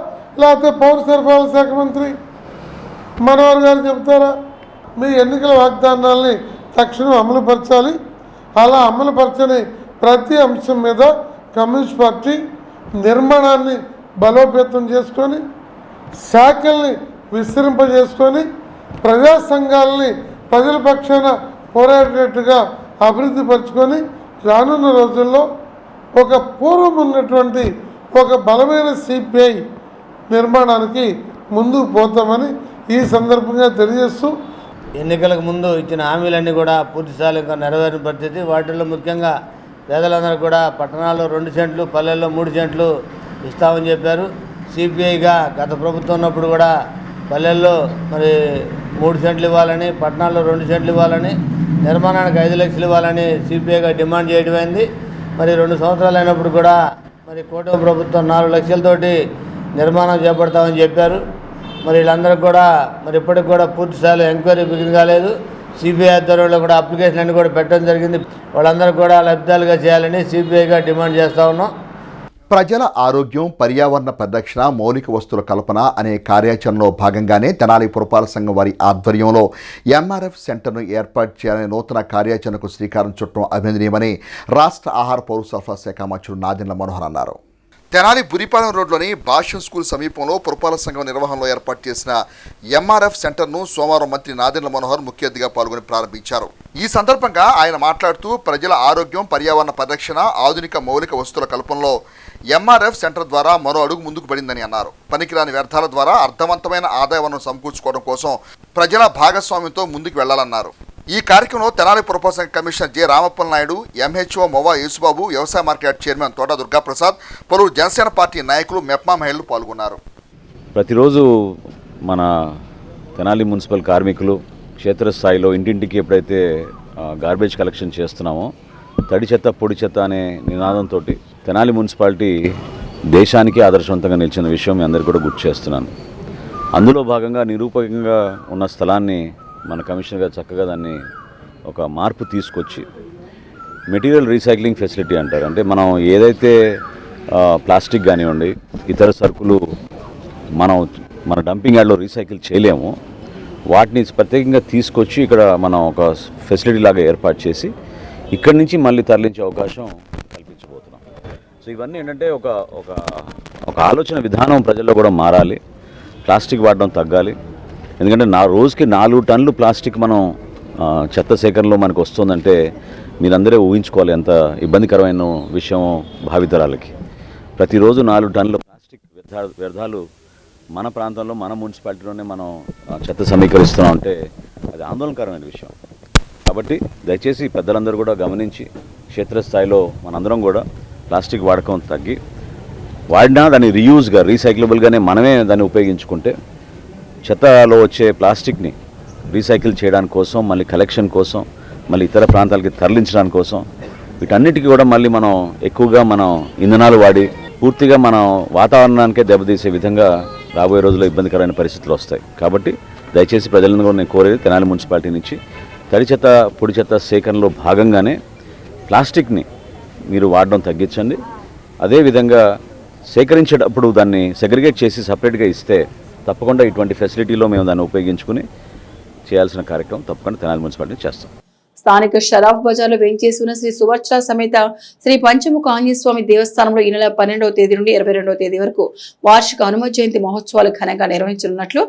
Speaker 10: లేకపోతే పౌర సరఫరాల శాఖ మంత్రి మనోహర్ గారు చెబుతారా? మీ ఎన్నికల వాగ్దానాల్ని తక్షణం అమలుపరచాలి. అలా అమలుపరచని ప్రతి అంశం మీద కమ్యూనిస్ట్ పార్టీ నిర్మాణాన్ని బలోపేతం చేసుకొని, శాఖల్ని విస్తరింపజేసుకొని, ప్రజా సంఘాలని ప్రజల పక్షాన పోరాడేట్టుగా అభివృద్ధి పరుచుకొని రానున్న రోజుల్లో ఒక పూర్వం ఉన్నటువంటి ఒక బలమైన సిపిఐ నిర్మాణానికి ముందుకు పోతామని ఈ సందర్భంగా తెలియజేస్తూ,
Speaker 11: ఎన్నికలకు ముందు ఇచ్చిన హామీలన్నీ కూడా పూర్తిస్థాయిలో ఇంకా నెరవేరిన పరిస్థితి. వాటిల్లో ముఖ్యంగా పేదలందరూ కూడా పట్టణాల్లో 2 సెంట్లు, పల్లెల్లో 3 సెంట్లు ఇస్తామని చెప్పారు. సిపిఐగా గత ప్రభుత్వం ఉన్నప్పుడు కూడా పల్లెల్లో మరి 3 సెంట్లు ఇవ్వాలని, పట్టణాల్లో 2 సెంట్లు ఇవ్వాలని, నిర్మాణానికి 5 లక్షలు ఇవ్వాలని సిపిఐగా డిమాండ్ చేయడమైంది. మరి 2 సంవత్సరాలు అయినప్పుడు కూడా మరి కూటమి ప్రభుత్వం 4 లక్షలతోటి నిర్మాణం చేపడతామని చెప్పారు. మరి వీళ్ళందరికీ కూడా మరి ఇప్పటికి కూడా పూర్తి స్థాయిలో ఎంక్వైరీ బిగిన్ కాలేదు. సిబిఐ ఆధ్వర్యంలో కూడా అప్లికేషన్ అన్ని కూడా పెట్టడం జరిగింది. వాళ్ళందరూ కూడా లబ్ధిదారులుగా చేయాలని సిబిఐగా డిమాండ్ చేస్తూ ఉన్నాం.
Speaker 12: ప్రజల ఆరోగ్యం, పర్యావరణ పరిరక్షణ, మౌలిక వస్తువుల కల్పన అనే కార్యాచరణలో భాగంగానే తెనాలి పురపాలక సంఘం వారి ఆధ్వర్యంలో ఎంఆర్ఎఫ్ సెంటర్ను ఏర్పాటు చేయాలనే నూతన కార్యాచరణకు శ్రీకారం చుట్టడం అభినందనీయమని రాష్ట్ర ఆహార పౌర సరఫరా శాఖ మంత్రులు నాదెండ్ల మనోహర్ అన్నారు. తెనాలి బురిపాలెం రోడ్లోని భాష్యం స్కూల్ సమీపంలో పురపాలక సంఘం నిర్వహణలో ఏర్పాటు చేసిన ఎంఆర్ఎఫ్ సెంటర్ను సోమవారం మంత్రి నాదెండ్ల మనోహర్ ముఖ్య అతిథిగా పాల్గొని ప్రారంభించారు. ఈ సందర్భంగా ఆయన మాట్లాడుతూ ప్రజల ఆరోగ్యం, పర్యావరణ పరిరక్షణ, ఆధునిక మౌలిక వస్తువుల కల్పనలో ఎంఆర్ఎఫ్ సెంటర్ ద్వారా మరో అడుగు ముందుకు పడిందని అన్నారు. పనికిరాని వ్యర్థాల ద్వారా అర్థవంతమైన ఆదాయ వనరును సమకూర్చుకోవడం కోసం ప్రజల భాగస్వామ్యంతో ముందుకు వెళ్లాలన్నారు. ఈ కార్యక్రమంలో తెనాలి పురపాలక సంఘ commissioner J Ramappala Naidu, MHO Mowa Yesubabu, వ్యవసాయ మార్కెట్ చైర్మన్ తోట దుర్గాప్రసాద్, పలువురు జనసేన పార్టీ నాయకులు, మెప్మా మహిళలు పాల్గొన్నారు.
Speaker 2: ప్రతిరోజు మన తెనాలి మున్సిపల్ కార్మికులు క్షేత్రస్థాయిలో ఇంటింటికి ఎప్పుడైతే గార్బేజ్ కలెక్షన్ చేస్తున్నామో తడి చెత్త పొడి చెత్త అనే నినాదంతో తెనాలి మున్సిపాలిటీ దేశానికి ఆదర్శవంతంగా నిలిచిన విషయం మీ అందరికీ కూడా గుర్తు చేస్తున్నాను. అందులో భాగంగా నిరూపకంగా ఉన్న స్థలాన్ని మన కమిషనర్ గారు చక్కగా దాన్ని ఒక మార్పు తీసుకొచ్చి మెటీరియల్ రీసైక్లింగ్ ఫెసిలిటీ అంటారు. అంటే మనం ఏదైతే ప్లాస్టిక్ కానివ్వండి, ఇతర సరుకులు మన డంపింగ్ యార్డ్లో రీసైకిల్ చేయలేము, వాటిని ప్రత్యేకంగా తీసుకొచ్చి ఇక్కడ మనం ఒక ఫెసిలిటీ లాగా ఏర్పాటు చేసి ఇక్కడి నుంచి మళ్ళీ తరలించే అవకాశం కల్పించబోతున్నాం. సో ఇవన్నీ ఏంటంటే ఒక ఆలోచన విధానం ప్రజల్లో కూడా మారాలి. ప్లాస్టిక్ వాడడం తగ్గాలి. ఎందుకంటే రోజుకి 4 టన్నులు ప్లాస్టిక్ మనం చెత్త సేకరణలో మనకు వస్తుందంటే మీరందరూ ఊహించుకోవాలి ఎంత ఇబ్బందికరమైన విషయం భావితరాలకి. ప్రతిరోజు 4 టన్నుల ప్లాస్టిక్ వ్యర్థాలు మన ప్రాంతంలో, మన మున్సిపాలిటీలోనే మనం చెత్త సమీకరిస్తున్నాం అంటే అది ఆందోళనకరమైన విషయం. కాబట్టి దయచేసి పెద్దలందరూ కూడా గమనించి క్షేత్రస్థాయిలో మనందరం కూడా ప్లాస్టిక్ వాడకం తగ్గి, వాడినా దాన్ని రీయూజ్గా, రీసైక్లబుల్గానే మనమే దాన్ని ఉపయోగించుకుంటే చెత్తలో వచ్చే ప్లాస్టిక్ని రీసైకిల్ చేయడానికి కోసం, మళ్ళీ కలెక్షన్ కోసం, మళ్ళీ ఇతర ప్రాంతాలకి తరలించడానికి కోసం, వీటన్నిటికీ కూడా మళ్ళీ మనం ఎక్కువగా ఇంధనాలు వాడి పూర్తిగా మనం వాతావరణానికే దెబ్బతీసే విధంగా రాబోయే రోజుల్లో ఇబ్బందికరమైన పరిస్థితులు వస్తాయి. కాబట్టి దయచేసి ప్రజలను కూడా నేను కోరేది తెనాలి మున్సిపాలిటీ నుంచి తడి చెత్త పొడి చెత్త సేకరణలో భాగంగానే ప్లాస్టిక్ని మీరు వాడడం తగ్గించండి. అదేవిధంగా సేకరించేటప్పుడు దాన్ని సెగ్రిగేట్ చేసి సపరేట్గా ఇస్తే తప్పకుండా ఇటువంటి ఫెసిలిటీలో మేము దాన్ని ఉపయోగించుకుని చేయాల్సిన కార్యక్రమం తప్పకుండా తెనాలి మున్సిపాలిటీ చేస్తాం.
Speaker 1: స్థానిక షరాఫ్ బజార్లో వేంచేసి ఉన్న శ్రీ సువర్చల సమేత శ్రీ పంచముఖ ఆంజనేయ స్వామి దేవస్థానంలో ఈ నెల 12వ తేదీ నుండి 22వ తేదీ వరకు వార్షిక హనుమ జయంతి మహోత్సవాలు ఘనంగా నిర్వహించనున్నట్లు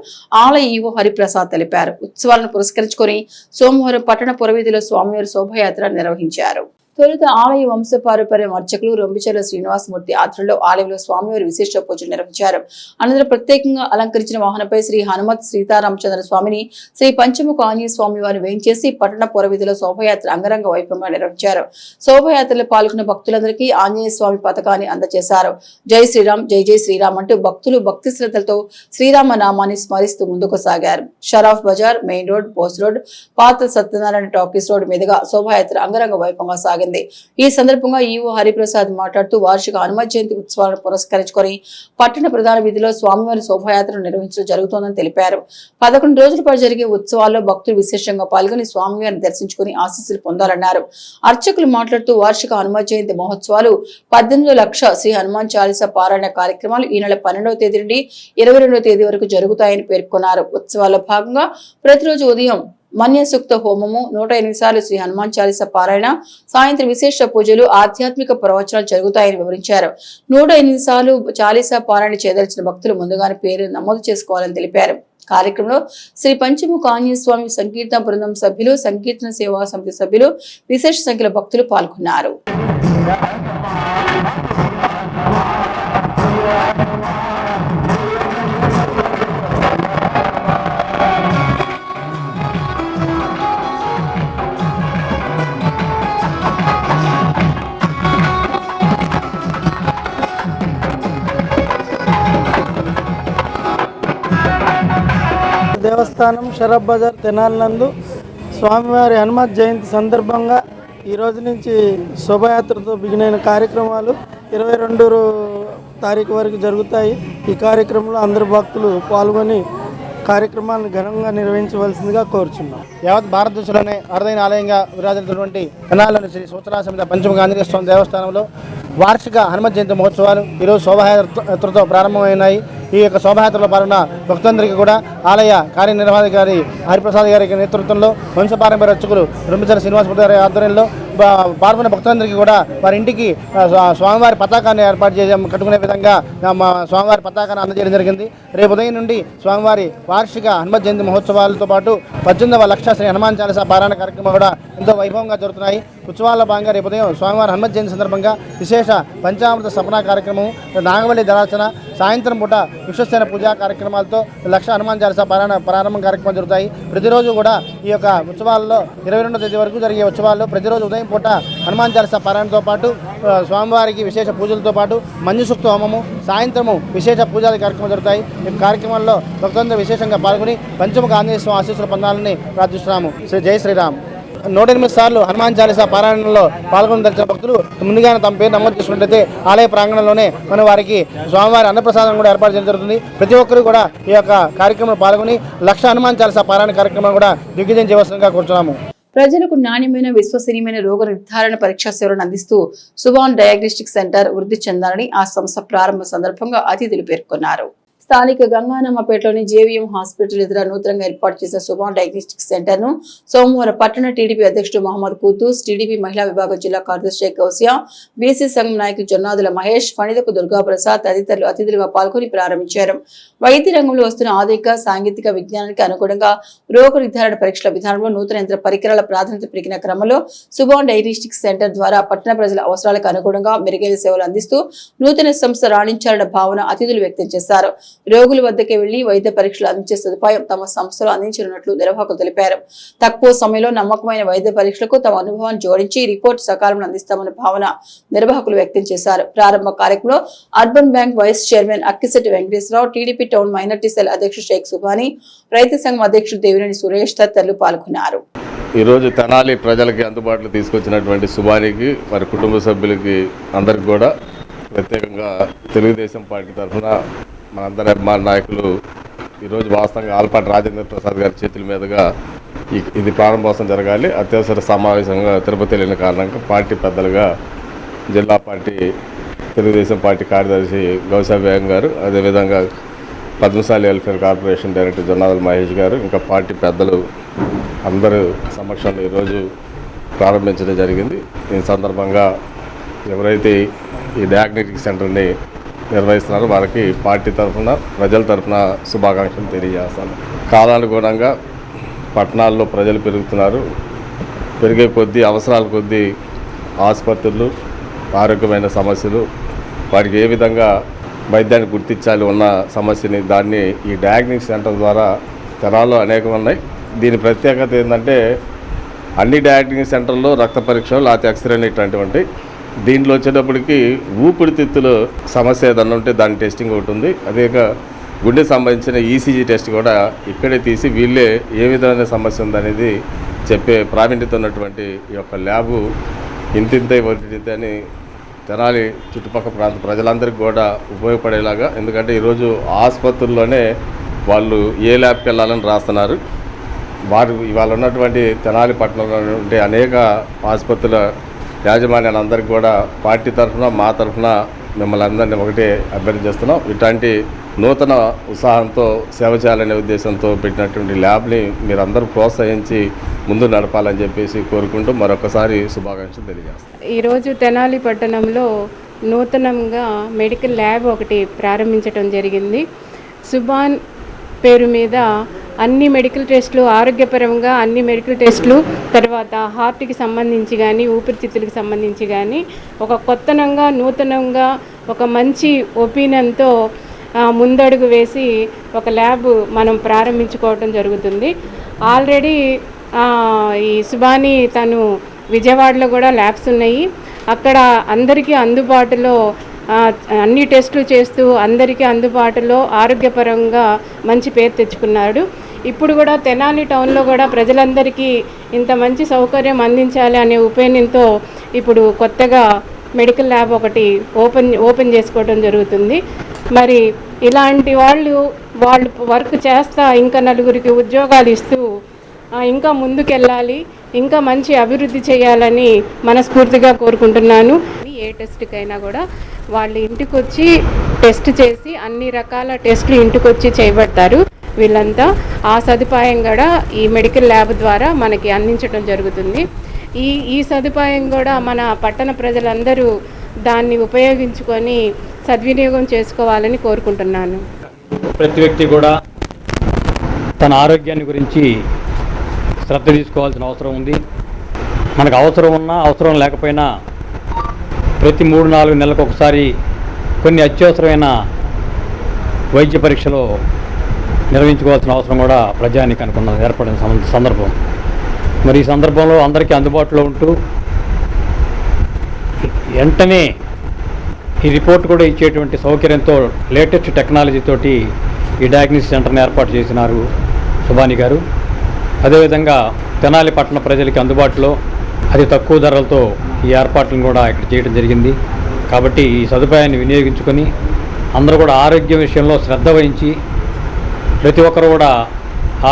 Speaker 1: ఆలయ ఈవో హరిప్రసాద్ తెలిపారు. ఉత్సవాలను పురస్కరించుకొని సోమవారం పట్టణ పురవీధిలో స్వామివారి శోభయాత్ర నిర్వహించారు. తొలుత ఆలయ వంశపారంపర్యం అర్చకులు రొంబిచెర్ల శ్రీనివాసమూర్తి ఆధ్వర్యంలో ఆలయంలో స్వామివారి విశేష పూజలు నిర్వహించారు. అనంతరం ప్రత్యేకంగా అలంకరించిన వాహనంపై శ్రీ హనుమత్ సీతారామచంద్ర స్వామిని, శ్రీ పంచముఖ ఆంజనేయ స్వామి వారిని వేయించేసి పట్టణ పురవీధిలో శోభయాత్ర అంగరంగ వైభవంగా నిర్వహించారు. శోభయాత్రలో పాల్గొన్న భక్తులందరికీ ఆంజనేయ స్వామి పథకాన్ని అందజేశారు. జై శ్రీరామ్, జై జై శ్రీరామ్ అంటూ భక్తులు భక్తి శ్రద్ధలతో శ్రీరామ నామాన్ని స్మరిస్తూ ముందుకు సాగారు. Sharaf Bazar, main road, post road, పాత సత్యనారాయణ టాకీస్ రోడ్ మీదుగా శోభయాత్ర అంగరంగ వైభవంగా సాగింది. ఈ సందర్భంగా ఈవో హరిప్రసాద్ మాట్లాడుతూ వార్షిక హనుమ జయంతి ఉత్సవాలను పురస్కరించుకొని పట్టణ ప్రధాన వీధిలో స్వామివారి శోభయాత్రను నిర్వహించడం జరుగుతోందని తెలిపారు. 11 రోజుల పాటు జరిగే ఉత్సవాల్లో భక్తులు విశేషంగా పాల్గొని స్వామివారిని దర్శించుకుని ఆశీస్సులు పొందాలన్నారు. అర్చకులు మాట్లాడుతూ వార్షిక హనుమ జయంతి మహోత్సవాలు 18 లక్ష శ్రీ హనుమాన్ చాలీసా పారాయణ కార్యక్రమాలు ఈ నెల 12వ తేదీ నుండి 22వ తేదీ వరకు జరుగుతాయని పేర్కొన్నారు. ఉత్సవాల్లో భాగంగా ప్రతిరోజు ఉదయం మన్యసూక్త హోమము, 108 సార్లు శ్రీ హనుమాన్ చాలీసా పారాయణ, సాయంత్రం విశేష పూజలు, ఆధ్యాత్మిక ప్రవచనాలు జరుగుతాయని వివరించారు. 108 సార్లు చాలీసా పారాయణ చేయదలిచిన భక్తులు ముందుగానే పేరు నమోదు చేసుకోవాలని తెలిపారు. కార్యక్రమంలో శ్రీ పంచముఖ ఆంజనేయ స్వామి సంకీర్తన బృందం సభ్యులు, సంకీర్తన సేవా సమితి సభ్యులు, విశేష సంఖ్యలో భక్తులు పాల్గొన్నారు.
Speaker 13: దేవస్థానం షరాఫ్ బజార్ తెనాలి నందు స్వామివారి హనుమత్ జయంతి సందర్భంగా ఈ రోజు నుంచి శోభయాత్రతో బిగినైన కార్యక్రమాలు 22 తారీఖు వరకు జరుగుతాయి. ఈ కార్యక్రమంలో అందరు భక్తులు పాల్గొని కార్యక్రమాలను ఘనంగా నిర్వహించవలసిందిగా కోరుచున్నాం.
Speaker 14: యావత్ భారతదేశంలోనే అరుదైన ఆలయంగా విరాజిల్లుతున్నటువంటి తెనాలిలోని శ్రీ సువర్చల సమేత పంచముఖ ఆంజనేయ స్వామి దేవస్థానంలో వార్షిక హనుమత్ జయంతి మహోత్సవాలు ఈరోజు శోభయాత్రతో ప్రారంభమైనాయి. ఈ యొక్క శోభయాత్రలో పాల్గొన్న భక్తులందరికీ కూడా ఆలయ కార్యనిర్వహణాధికారి హరిప్రసాద్ గారి నేతృత్వంలో వంశపారంపర్య అర్చకులు రొంబిచెర్ల శ్రీనివాసమూర్తి గారి ఆధ్వర్యంలో పాల్గొన్న భక్తులందరికీ కూడా వారి ఇంటికి స్వామివారి పతాకాన్ని ఏర్పాటు కట్టుకునే విధంగా స్వామివారి పతాకాన్ని అందజేయడం జరిగింది. రేపు ఉదయం నుండి స్వామివారి వార్షిక హనుమత్ జయంతి మహోత్సవాలతో పాటు 18వ లక్ష శ్రీ హనుమాన్ చాలీసా పారాయణ కార్యక్రమం కూడా ఎంతో వైభవంగా జరుగుతున్నాయి. ఉత్సవాల్లో భాగంగా రేపు ఉదయం స్వామివారి హనుమత్ జయంతి సందర్భంగా విశేష పంచామృత సపనా కార్యక్రమం, నాగవల్లి దళార్చన, సాయంత్రం పూట విశ్వసేన పూజా కార్యక్రమాలతో లక్ష హనుమాన్ చాలీసా ప్రారంభం కార్యక్రమాలు జరుగుతాయి. ప్రతిరోజు కూడా ఈ యొక్క ఉత్సవాల్లో 22వ తేదీ వరకు జరిగే ఉత్సవాల్లో ప్రతిరోజు ఉదయం పూట హనుమాన్ చాలీసా పారాయణతో పాటు స్వామివారికి విశేష పూజలతో పాటు మంజు సూక్త హోమము, సాయంత్రము విశేష పూజాది కార్యక్రమాలు జరుగుతాయి. ఈ కార్యక్రమాల్లో భక్తులందరూ విశేషంగా పాల్గొని పంచముఖ ఆంజనేయ స్వామి ఆశీస్సులు పొందాలని ప్రార్థిస్తున్నాము. జై శ్రీరామ్. 108 సార్లు హనుమాన్ చాలీసా పారాయణంలో పాల్గొనదలిచిన భక్తులు ముందుగానే తమ పేరు నమోదు చేసుకున్నట్లయితే ఆలయ ప్రాంగణంలోనే మనం వారికి స్వామివారి అన్నప్రసాదం కూడా ఏర్పాటు చేయడం జరుగుతుంది. ప్రతి ఒక్కరూ కూడా ఈ యొక్క కార్యక్రమంలో పాల్గొని లక్ష హనుమాన్ చాలీసా పారాయణ కార్యక్రమం కూడా దిగ్విజయం చేయవలసిందిగా కోరుతున్నాము.
Speaker 1: ప్రజలకు నాణ్యమైన విశ్వసనీయమైన రోగ నిర్ధారణ పరీక్షా సేవలను అందిస్తూ సుబాన్ డయాగ్నోస్టిక్ సెంటర్ వృద్ధి చెందాలని ఆ సంస్థ ప్రారంభ సందర్భంగా అతిథులు పేర్కొన్నారు. స్థానిక గంగానమ్మపేటలోని జేవీఎం హాస్పిటల్ ఎదుట నూతనంగా ఏర్పాటు చేసిన సుబాన్ డయాగ్నోస్టిక్ సెంటర్ ను సోమవారం పట్టణ టీడీపీ అధ్యక్షుడు మహమ్మద్ కూతూస్, టీడీపీ మహిళా విభాగం జిల్లా కార్యదర్శి షేక్ గౌసియా, బీసీ సంఘం నాయకులు జొన్నాదుల మహేష్, ఫణిదపు దుర్గాప్రసాద్ తదితరులు అతిథులుగా పాల్గొని ప్రారంభించారు. వైద్య రంగంలో వస్తున్న ఆధునిక సాంకేతిక విజ్ఞానానికి అనుగుణంగా రోగ నిర్ధారణ పరీక్షల విధానంలో నూతన యంత్ర పరికరాల ప్రాధాన్యత పెరిగిన క్రమంలో సుబాన్ డయాగ్నోస్టిక్ సెంటర్ ద్వారా పట్టణ ప్రజల అవసరాలకు అనుగుణంగా మెరుగైన సేవలు అందిస్తూ నూతన సంస్థ రాణించాలన్న భావన అతిథులు వ్యక్తం చేశారు. రోగుల వద్దకే వెళ్లి వైద్య పరీక్షలు అందించే సదుపాయం తమ సంస్థలో అందించనున్నట్లు నిర్వాహకులు తెలిపారు. తక్కువ సమయంలో నమ్మకమైన వైద్య పరీక్షలకు తమ అనుభవాన్ని జోడించి రిపోర్ట్ సకాలంలో అందిస్తామన్న భావన నిర్వాహకులు వ్యక్తం చేశారు. ప్రారంభ కార్యక్రమంలో urban bank vice chairman Akkisetti Venkateswararao, TDP town minority cell అధ్యక్షుడు షేక్ సుబానీ, రైతు సంఘం అధ్యక్షుడు దేవినేని సురేష్ తదితరులు పాల్గొన్నారు.
Speaker 15: ఈరోజు తెనాలి ప్రజలకి అందుబాటులో తీసుకొచ్చినటువంటి సుబానికి వారి కుటుంబ సభ్యులకి అందరికి కూడా ప్రత్యేకంగా తెలుగుదేశం పార్టీ తరఫున మనందరి అభిమాన నాయకులు ఈరోజు వాస్తవంగా ఆల్పాటి రాజేంద్ర ప్రసాద్ గారి చేతుల మీదుగా ఇది ప్రారంభోత్సవం జరగాలి. అత్యవసర సమావేశంగా తిరుపతి వెళ్ళిన కారణంగా పార్టీ పెద్దలుగా జిల్లా పార్టీ తెలుగుదేశం పార్టీ కార్యదర్శి గౌసాబేగం గారు, అదేవిధంగా Padmashali welfare corporation director Jonnadula Mahesh గారు, ఇంకా పార్టీ పెద్దలు అందరూ సమక్షంలో ఈరోజు ప్రారంభించడం జరిగింది. దీని సందర్భంగా ఎవరైతే ఈ డయాగ్నోస్టిక్ సెంటర్ని నిర్వహిస్తున్నారో వారికి పార్టీ తరఫున ప్రజల తరఫున శుభాకాంక్షలు తెలియజేస్తాను. కాలానుగుణంగా పట్టణాల్లో ప్రజలు పెరుగుతున్నారు. పెరిగే కొద్దీ అవసరాల కొద్దీ ఆసుపత్రులు, ఆరోగ్యమైన సమస్యలు, వారికి ఏ విధంగా వైద్యాన్ని గుర్తించాలి ఉన్న సమస్యని దాన్ని ఈ డయాగ్నోస్టిక్ సెంటర్ ద్వారా తెనాల్లో అనేకం ఉన్నాయి. దీని ప్రత్యేకత ఏంటంటే అన్ని డయాగ్నోస్టిక్ సెంటర్లో రక్త పరీక్షలు, లేకపోతే ఎక్స్రేలు ఇట్లాంటివి. దీంట్లో వచ్చేటప్పటికి ఊపిరితిత్తుల సమస్య ఏదన్నా ఉంటే దాని టెస్టింగ్ ఒకటి ఉంది. అదేక గుండెకి సంబంధించిన ఈసీజీ టెస్ట్ కూడా ఇక్కడే తీసి వీళ్ళే ఏ విధమైన సమస్య ఉందనేది చెప్పే ప్రావీణ్యత ఉన్నటువంటి ఈ యొక్క ల్యాబు ఇంతింతే ఒకటి అని తెనాలి చుట్టుపక్కల ప్రాంత ప్రజలందరికీ కూడా ఉపయోగపడేలాగా, ఎందుకంటే ఈరోజు ఆసుపత్రుల్లోనే వాళ్ళు ఏ ల్యాబ్కి వెళ్ళాలని రాస్తున్నారు. వారు ఇవాళ ఉన్నటువంటి తెనాలి పట్టణంలో ఉండే అనేక ఆసుపత్రుల యాజమాన్యాలందరికీ కూడా పార్టీ తరఫున మా తరఫున మిమ్మల్ని అందరినీ ఒకటే అభ్యర్థిస్తున్నాం. ఇట్లాంటి నూతన ఉత్సాహంతో సేవ చేయాలనే ఉద్దేశంతో పెట్టినటువంటి ల్యాబ్ని మీరందరూ ప్రోత్సహించి ముందు నడపాలని చెప్పేసి కోరుకుంటూ మరొకసారి శుభాకాంక్షలు తెలియజేస్తాం.
Speaker 16: ఈరోజు తెనాలి పట్టణంలో నూతనంగా మెడికల్ ల్యాబ్ ఒకటి ప్రారంభించడం జరిగింది. సుబాన్ పేరు మీద అన్ని మెడికల్ టెస్టులు, ఆరోగ్యపరంగా అన్ని మెడికల్ టెస్టులు, తర్వాత హార్ట్కి సంబంధించి కానీ ఊపిరితిత్తులకు సంబంధించి కానీ ఒక కొత్తనంగా నూతనంగా ఒక మంచి ఒపీనియన్తో ముందడుగు వేసి ఒక ల్యాబ్ మనం ప్రారంభించుకోవడం జరుగుతుంది. ఆల్రెడీ ఈ సుబాని తను విజయవాడలో కూడా ల్యాబ్స్ ఉన్నాయి. అక్కడ అందరికీ అందుబాటులో అన్ని టెస్టులు చేస్తూ అందరికీ అందుబాటులో ఆరోగ్యపరంగా మంచి పేరు తెచ్చుకున్నాడు. ఇప్పుడు కూడా తెనాలి టౌన్లో కూడా ప్రజలందరికీ ఇంత మంచి సౌకర్యం అందించాలి అనే ఒపీనియన్తో ఇప్పుడు కొత్తగా మెడికల్ ల్యాబ్ ఒకటి ఓపెన్ చేసుకోవడం జరుగుతుంది. మరి ఇలాంటి వాళ్ళు వర్క్ చేస్తా ఇంకా నలుగురికి ఉద్యోగాలు ఇస్తూ ఇంకా ముందుకెళ్ళాలి, ఇంకా మంచి అభివృద్ధి చేయాలని మనస్ఫూర్తిగా కోరుకుంటున్నాను. ఏ టెస్ట్కైనా కూడా వాళ్ళు ఇంటికి వచ్చి టెస్ట్ చేసి అన్ని రకాల టెస్టులు ఇంటికి వచ్చి చేయబడతారు. వీళ్ళంతా ఆ సదుపాయం కూడా ఈ మెడికల్ ల్యాబ్ ద్వారా మనకి అందించడం జరుగుతుంది. ఈ సదుపాయం కూడా మన పట్టణ ప్రజలందరూ దాన్ని ఉపయోగించుకొని సద్వినియోగం చేసుకోవాలని కోరుకుంటున్నాను.
Speaker 17: ప్రతి వ్యక్తి కూడా తన ఆరోగ్యాన్ని గురించి శ్రద్ధ తీసుకోవాల్సిన అవసరం ఉంది. మనకు అవసరం ఉన్నా అవసరం లేకపోయినా ప్రతి 3-4 నెలలకు ఒకసారి కొన్ని అత్యవసరమైన వైద్య పరీక్షలు నిర్వహించుకోవాల్సిన అవసరం కూడా ప్రజానీకానికి ఏర్పడిన సందర్భం. మరి ఈ సందర్భంలో అందరికీ అందుబాటులో ఉంటూ వెంటనే ఈ రిపోర్ట్ కూడా ఇచ్చేటువంటి సౌకర్యంతో లేటెస్ట్ టెక్నాలజీ తోటి ఈ డయాగ్నోసిస్ సెంటర్ని ఏర్పాటు చేసినారు సుబాని గారు. అదేవిధంగా తెనాలి పట్టణ ప్రజలకి అందుబాటులో అతి తక్కువ ధరలతో ఈ ఏర్పాట్లను కూడా ఇక్కడ చేయడం జరిగింది. కాబట్టి ఈ సదుపాయాన్ని వినియోగించుకొని అందరూ కూడా ఆరోగ్యం విషయంలో శ్రద్ధ వహించి ప్రతి ఒక్కరు కూడా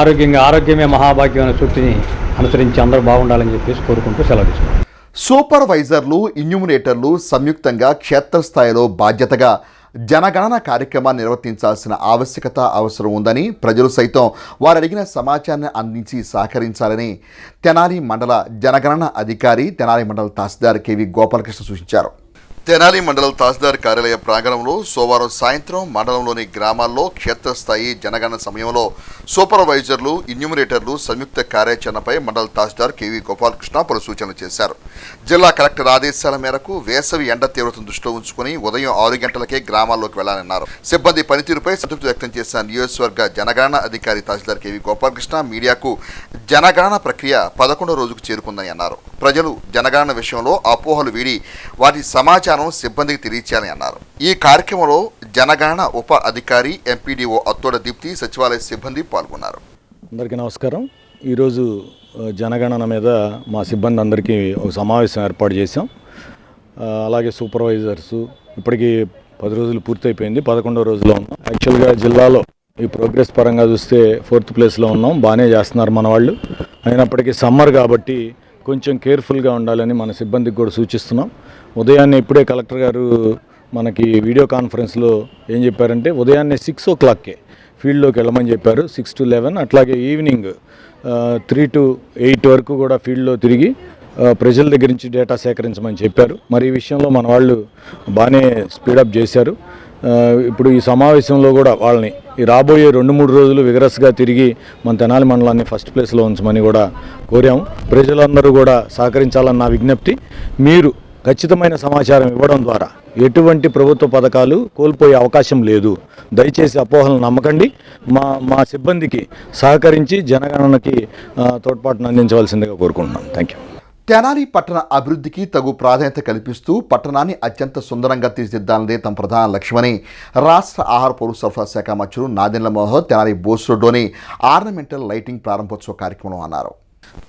Speaker 17: ఆరోగ్యమే మహాభాగ్యం అనే సూక్తిని అనుసరించి అందరూ బాగుండాలని చెప్పేసి కోరుకుంటూ సెలవు తీసుకున్నాం.
Speaker 12: సూపర్వైజర్లు, ఇన్యూమినేటర్లు సంయుక్తంగా క్షేత్రస్థాయిలో బాధ్యతగా జనగణన కార్యక్రమాన్ని నిర్వర్తించాల్సిన ఆవశ్యకత అవసరం ఉందని, ప్రజలు సైతం వారు అడిగిన సమాచారాన్ని అందించి సహకరించాలని తెనాలి మండల జనగణన అధికారి, తెనాలి మండల తహసీల్దార్ కెవి గోపాలకృష్ణ సూచించారు. తెనాలి మండల తహసీల్దార్ కార్యాలయ ప్రాంగణంలో సోమవారం సాయంత్రం మండలంలోని గ్రామాల్లో క్షేత్రస్థాయి జనగణన సమయంలో సూపర్వైజర్లు, ఇన్యూమినేటర్లు సంయుక్త కార్యాచరణపై మండల తహసీల్దార్ కెవి గోపాలకృష్ణ పలు సూచనలు చేశారు. జిల్లా కలెక్టర్ ఆదేశాల మేరకు వేసవి ఎండ తీవ్రతను దృష్టిలో ఉంచుకుని ఉదయం 6 గంటలకే గ్రామాల్లోకి వెళ్లాలన్నారు. సిబ్బంది పనితీరుపై సంతృప్తి వ్యక్తం చేసిన నియోజకవర్గ జనగణన అధికారి తహసీల్దార్ కెవి గోపాలకృష్ణ మీడియాకు జనగణన ప్రక్రియ 11వ రోజుకు చేరుకుందని అన్నారు. ప్రజలు జనగణన విషయంలో అపోహలు వీడి వాటి సమాచారం సిబ్బందికి తెలియచేయాలని అన్నారు. ఈ కార్యక్రమంలో జనగణన ఉప అధికారి, ఎంపీడీఓ అత్తోడ దీప్తి, సచివాలయ సిబ్బంది పాల్గొన్నారు.
Speaker 18: అందరికీ నమస్కారం. ఈరోజు జనగణన మీద మా సిబ్బంది అందరికీ ఒక సమావేశం ఏర్పాటు చేశాం. అలాగే సూపర్వైజర్స్ ఇప్పటికీ 10 రోజులు పూర్తయిపోయింది, 11వ రోజులో ఉన్నాం. యాక్చువల్గా జిల్లాలో ఈ ప్రోగ్రెస్ పరంగా చూస్తే 4th ప్లేస్లో ఉన్నాం. బాగానే చేస్తున్నారు మన వాళ్ళు. అయినప్పటికీ సమ్మర్ కాబట్టి కొంచెం కేర్ఫుల్గా ఉండాలని మన సిబ్బందికి కూడా సూచిస్తున్నాం. ఉదయాన్నే ఇప్పుడే కలెక్టర్ గారు మనకి వీడియో కాన్ఫరెన్స్లో ఏం చెప్పారంటే ఉదయాన్నే 6 o'clockకే ఫీల్డ్లోకి వెళ్ళమని చెప్పారు. 6 to 11, అట్లాగే ఈవినింగ్ 3 to 8 వరకు కూడా ఫీల్డ్లో తిరిగి ప్రజల దగ్గర నుంచి డేటా సేకరించమని చెప్పారు. మరి ఈ విషయంలో మన వాళ్ళు బాగానే స్పీడప్ చేశారు. ఇప్పుడు ఈ సమావేశంలో కూడా వాళ్ళని ఈ రాబోయే 2-3 రోజులు విగరస్గా తిరిగి మన తెనాలి మండలాన్ని ఫస్ట్ ప్లేస్లో ఉంచమని కూడా కోరాము. ప్రజలందరూ కూడా సహకరించాలన్న నా విజ్ఞప్తి. మీరు ఖచ్చితమైన సమాచారం ఇవ్వడం ద్వారా ఎటువంటి ప్రభుత్వ పథకాలు కోల్పోయే అవకాశం లేదు. దయచేసి అపోహలను నమ్మకండి. మా సిబ్బందికి సహకరించి జనగణనకి తోడ్పాటును అందించవలసిందిగా కోరుకుంటున్నాను. Thank you.
Speaker 12: తెనాలి పట్టణ అభివృద్ధికి తగు ప్రాధాన్యత కల్పిస్తూ పట్టణాన్ని అత్యంత సుందరంగా తీర్చిదిద్దాలనే తమ ప్రధాన లక్ష్యమని రాష్ట్ర ఆహార పౌర సరఫరా శాఖ మంత్రులు నాదెండ్ల మనోహర్ తెనాలి బోస్ రోడ్లోని ఆర్నమెంటల్ లైటింగ్ ప్రారంభోత్సవ కార్యక్రమంలో అన్నారు.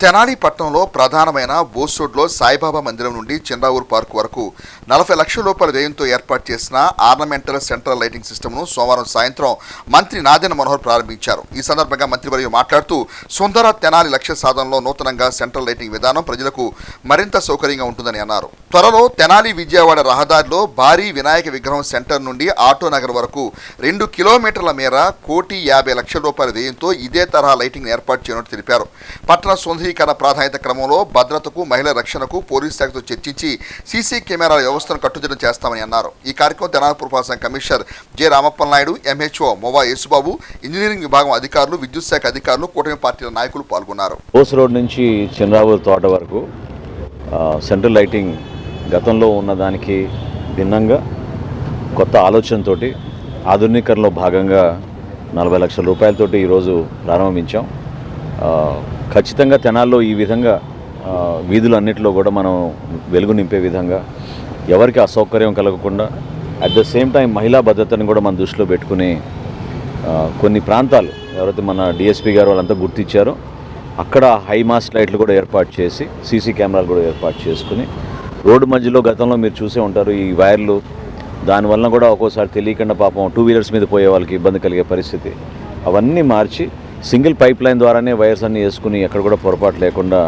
Speaker 12: తెనాలి పట్టణంలో ప్రధానమైన బోస్ రోడ్లో సాయిబాబా మందిరం నుండి చంద్రావూరు పార్క్ వరకు 40 లక్షల రూపాయల వ్యయంతో ఏర్పాటు చేసిన ఆర్నమెంటల్ సెంట్రల్ లైటింగ్ సిస్టమ్ను సోమవారం సాయంత్రం మంత్రి నాదెండ్ల మనోహర్ ప్రారంభించారు. ఈ సందర్భంగా మంత్రివర్యులు మాట్లాడుతూ సుందర తెనాలి లక్ష్య సాధనలో నూతనంగా సెంట్రల్ లైటింగ్ విధానం ప్రజలకు మరింత సౌకర్యంగా ఉంటుందని అన్నారు. త్వరలో తెనాలి విజయవాడ రహదారిలో భారీ వినాయక విగ్రహం సెంటర్ నుండి ఆటో నగర్ వరకు 2 కిలోమీటర్ల మేర 1,50,00,000 రూపాయల వ్యయంతో ఇదే తరహా లైటింగ్ ఏర్పాటు చేయనున్నట్టు తెలిపారు. పట్టణ సుందరీకరణ ప్రాధాన్యత క్రమంలో భద్రతకు, మహిళల రక్షణకు పోలీసు శాఖతో చర్చించి సీసీ కెమెరాల వ్యవస్థను కట్టుదిట్టం చేస్తామని అన్నారు. ఈ కార్యక్రమం తెనాలి పురపాలక commissioner J Ramappal Naidu, MHO Mowa Yesubabu, engineering విభాగం అధికారులు, విద్యుత్ శాఖ అధికారులు, కూటమి పార్టీల నాయకులు పాల్గొన్నారు.
Speaker 2: బోస్ రోడ్ నుంచి చంద్రావూరు తోట వరకు సెంట్రల్ లైటింగ్ గతంలో ఉన్నదానికి భిన్నంగా కొత్త ఆలోచనతోటి ఆధునీకరణలో భాగంగా 40 లక్షల రూపాయలతోటి ఈరోజు ప్రారంభించాం. ఖచ్చితంగా తెనాల్లో ఈ విధంగా వీధులు అన్నింటిలో కూడా మనం వెలుగు నింపే విధంగా ఎవరికి అసౌకర్యం కలగకుండా అట్ ద సేమ్ టైం మహిళా భద్రతను కూడా మన దృష్టిలో పెట్టుకుని కొన్ని ప్రాంతాలు ఎవరైతే మన డిఎస్పీ గారు వాళ్ళంతా గుర్తించారో అక్కడ హై మాస్ట్ లైట్లు కూడా ఏర్పాటు చేసి సీసీ కెమెరాలు కూడా ఏర్పాటు చేసుకుని రోడ్డు మధ్యలో గతంలో మీరు చూసే ఉంటారు ఈ వైర్లు, దానివల్ల కూడా ఒక్కోసారి తెలియకుండా పాపం 2 వీలర్స్ మీద పోయే వాళ్ళకి ఇబ్బంది కలిగే పరిస్థితి, అవన్నీ మార్చి సింగిల్ పైప్ లైన్ ద్వారానే వైర్స్ అన్నీ వేసుకుని ఎక్కడ కూడా పొరపాటు లేకుండా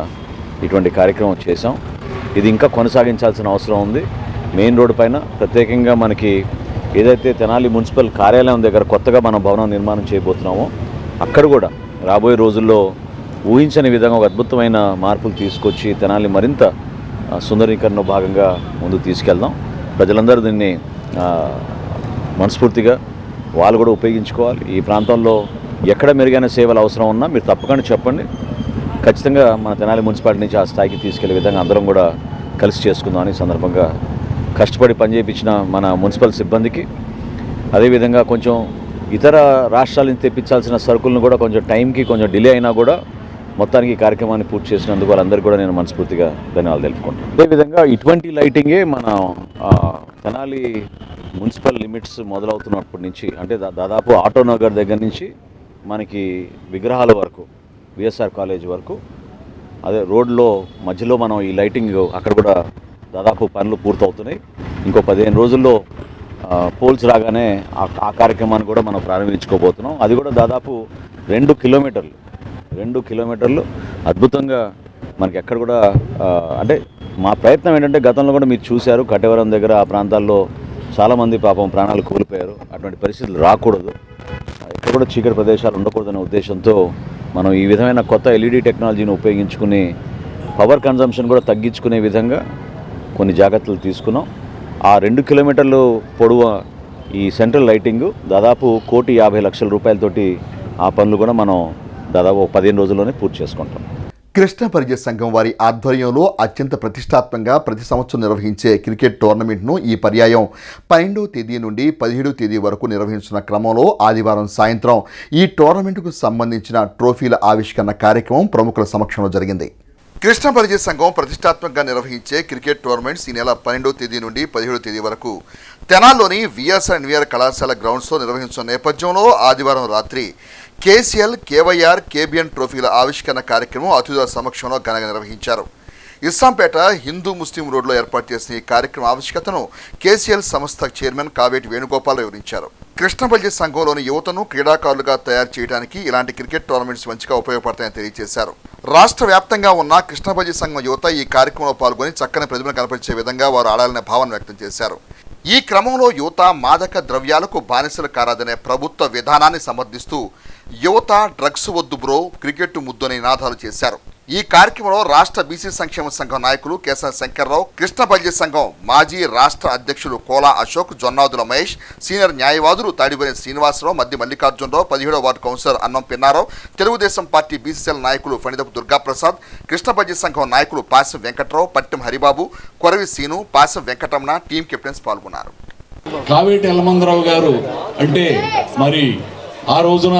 Speaker 2: ఇటువంటి కార్యక్రమం చేసాం. ఇది ఇంకా కొనసాగించాల్సిన అవసరం ఉంది. మెయిన్ రోడ్డు పైన ప్రత్యేకంగా మనకి ఏదైతే తెనాలి మున్సిపల్ కార్యాలయం దగ్గర కొత్తగా మనం భవనం నిర్మాణం చేయబోతున్నామో అక్కడ కూడా రాబోయే రోజుల్లో ఊహించని విధంగా ఒక అద్భుతమైన మార్పులు తీసుకొచ్చి తెనాలి మరింత సుందరీకరణ భాగంగా ముందుకు తీసుకెళ్దాం. ప్రజలందరూ దీన్ని మనస్ఫూర్తిగా వాళ్ళు కూడా ఉపయోగించుకోవాలి. ఈ ప్రాంతంలో ఎక్కడ మెరుగైన సేవలు అవసరం ఉన్నా మీరు తప్పకుండా చెప్పండి. ఖచ్చితంగా మన తెనాలి మున్సిపాలిటీ నుంచి ఆ స్థాయికి తీసుకెళ్లే విధంగా అందరం కూడా కలిసి చేసుకుందాం అని సందర్భంగా కష్టపడి పనిచేయించిన మన మున్సిపల్ సిబ్బందికి, అదేవిధంగా కొంచెం ఇతర రాష్ట్రాల నుంచి తెప్పించాల్సిన సరుకులను కూడా కొంచెం టైంకి కొంచెం డిలే అయినా కూడా మొత్తానికి ఈ కార్యక్రమాన్ని పూర్తి చేసినందుకు వాళ్ళందరికీ కూడా నేను మనస్ఫూర్తిగా ధన్యవాదాలు తెలుపుకుంటాను. అదేవిధంగా ఇటువంటి లైటింగే మన తెనాలి మున్సిపల్ లిమిట్స్ మొదలవుతున్నప్పటి నుంచి, అంటే దాదాపు ఆటోనగర్ దగ్గర నుంచి మనకి విగ్రహాల వరకు, విఎస్ఆర్ కాలేజ్ వరకు, అదే రోడ్లో మధ్యలో మనం ఈ లైటింగ్ అక్కడ కూడా దాదాపు పనులు పూర్తవుతున్నాయి. ఇంకో 15 రోజుల్లో పోల్స్ రాగానే ఆ కార్యక్రమాన్ని కూడా మనం ప్రారంభించుకోబోతున్నాం. అది కూడా దాదాపు 2 కిలోమీటర్లు అద్భుతంగా మనకి ఎక్కడ కూడా అంటే మా ప్రయత్నం ఏంటంటే గతంలో కూడా మీరు చూశారు కట్టెవరం దగ్గర ఆ ప్రాంతాల్లో చాలామంది పాపం ప్రాణాలు కోల్పోయారు. అటువంటి పరిస్థితులు రాకూడదు, ఎక్కడ కూడా చీకటి ప్రదేశాలు ఉండకూడదనే ఉద్దేశంతో మనం ఈ విధమైన కొత్త ఎల్ఈడి టెక్నాలజీని ఉపయోగించుకుని పవర్ కన్జంప్షన్ కూడా తగ్గించుకునే విధంగా కొన్ని జాగ్రత్తలు తీసుకున్నాం. ఆ 2 కిలోమీటర్లు పొడవు ఈ సెంట్రల్ లైటింగ్ దాదాపు 1,50,00,000 రూపాయలతోటి ఆ పనులు కూడా మనం దాదాపు 15 రోజుల్లోనే పూర్తి చేసుకుంటాం.
Speaker 12: కృష్ణ పరిచయ సంఘం వారి ఆధ్వర్యంలో అత్యంత ప్రతిష్టాత్మకంగా ప్రతి సంవత్సరం నిర్వహించే క్రికెట్ టోర్నమెంట్ను ఈ పర్యాయం 12వ తేదీ నుండి 17వ తేదీ వరకు నిర్వహించిన క్రమంలో ఆదివారం సాయంత్రం ఈ టోర్నమెంట్కు సంబంధించిన ట్రోఫీల ఆవిష్కరణ కార్యక్రమం ప్రముఖుల సమక్షంలో జరిగింది. కృష్ణ పరిచయ సంఘం ప్రతిష్టాత్మకంగా నిర్వహించే క్రికెట్ టోర్నమెంట్స్ ఈ నెల 12వ తేదీ నుండి 17వ తేదీ వరకు తెనాల్లోని విఎస్ఆర్ ఎన్వీఆర్ కళాశాల గ్రౌండ్స్లో నిర్వహించిన నేపథ్యంలో ఆదివారం రాత్రి కేసీఎల్, కేవైఆర్, కేబిఎన్ ట్రోఫీల ఆవిష్కరణ కార్యక్రమం అతిథుల సమక్షంలో ఘనంగా నిర్వహించారు. ఇస్సాంపేట హిందూ ముస్లిం రోడ్లో ఏర్పాటు చేసిన ఈ కార్యక్రమ ఆవిష్కతను కేసీఎల్ సంస్థ చైర్మన్ కావేటి వేణుగోపాల్ వివరించారు. కృష్ణపల్లి సంఘంలోని యువతను క్రీడాకారులుగా తయారు చేయడానికి ఇలాంటి క్రికెట్ టోర్నమెంట్స్ మంచిగా ఉపయోగపడతాయని తెలియజేశారు. రాష్ట్ర వ్యాప్తంగా ఉన్న కృష్ణపల్లి సంఘం యువత ఈ కార్యక్రమంలో పాల్గొని చక్కని ప్రతిభను కనపరిచే విధంగా వారు ఆడాలనే భావన వ్యక్తం చేశారు. ఈ క్రమంలో యువత మాదక ద్రవ్యాలకు బానిసలు కారాదనే ప్రభుత్వ విధానాన్ని సమర్థిస్తూ యువత డ్రగ్స్ వద్దు బ్రో, క్రికెట్ ముద్దు అనే నినాదాలు చేశారు. ఈ కార్యక్రమంలో రాష్ట్ర బీసీ సంక్షేమ సంఘం నాయకులు కేశవ శంకర్రావు, కృష్ణపల్లి సంఘం మాజీ రాష్ట్ర అధ్యక్షులు కోలా అశోక్, జొన్నాదుల మహేష్, సీనియర్ న్యాయవాదులు తాడిబోయిన శ్రీనివాసరావు, మద్ది మల్లికార్జునరావు, 17వ వార్డు కౌన్సిలర్ అన్నం పిన్నారావు, తెలుగుదేశం పార్టీ బీసీసీఎల్ నాయకులు ఫణిదపు దుర్గాప్రసాద్, కృష్ణపల్లి సంఘం నాయకులు పాసం వెంకట్రావు, పట్టెం హరిబాబు, కొరవి సీను, పాసం వెంకటరమణ, టీం కెప్టెన్స్ పాల్గొన్నారు.
Speaker 19: కావేటి ఎల్లమందరావు గారు అంటే మరి ఆ రోజున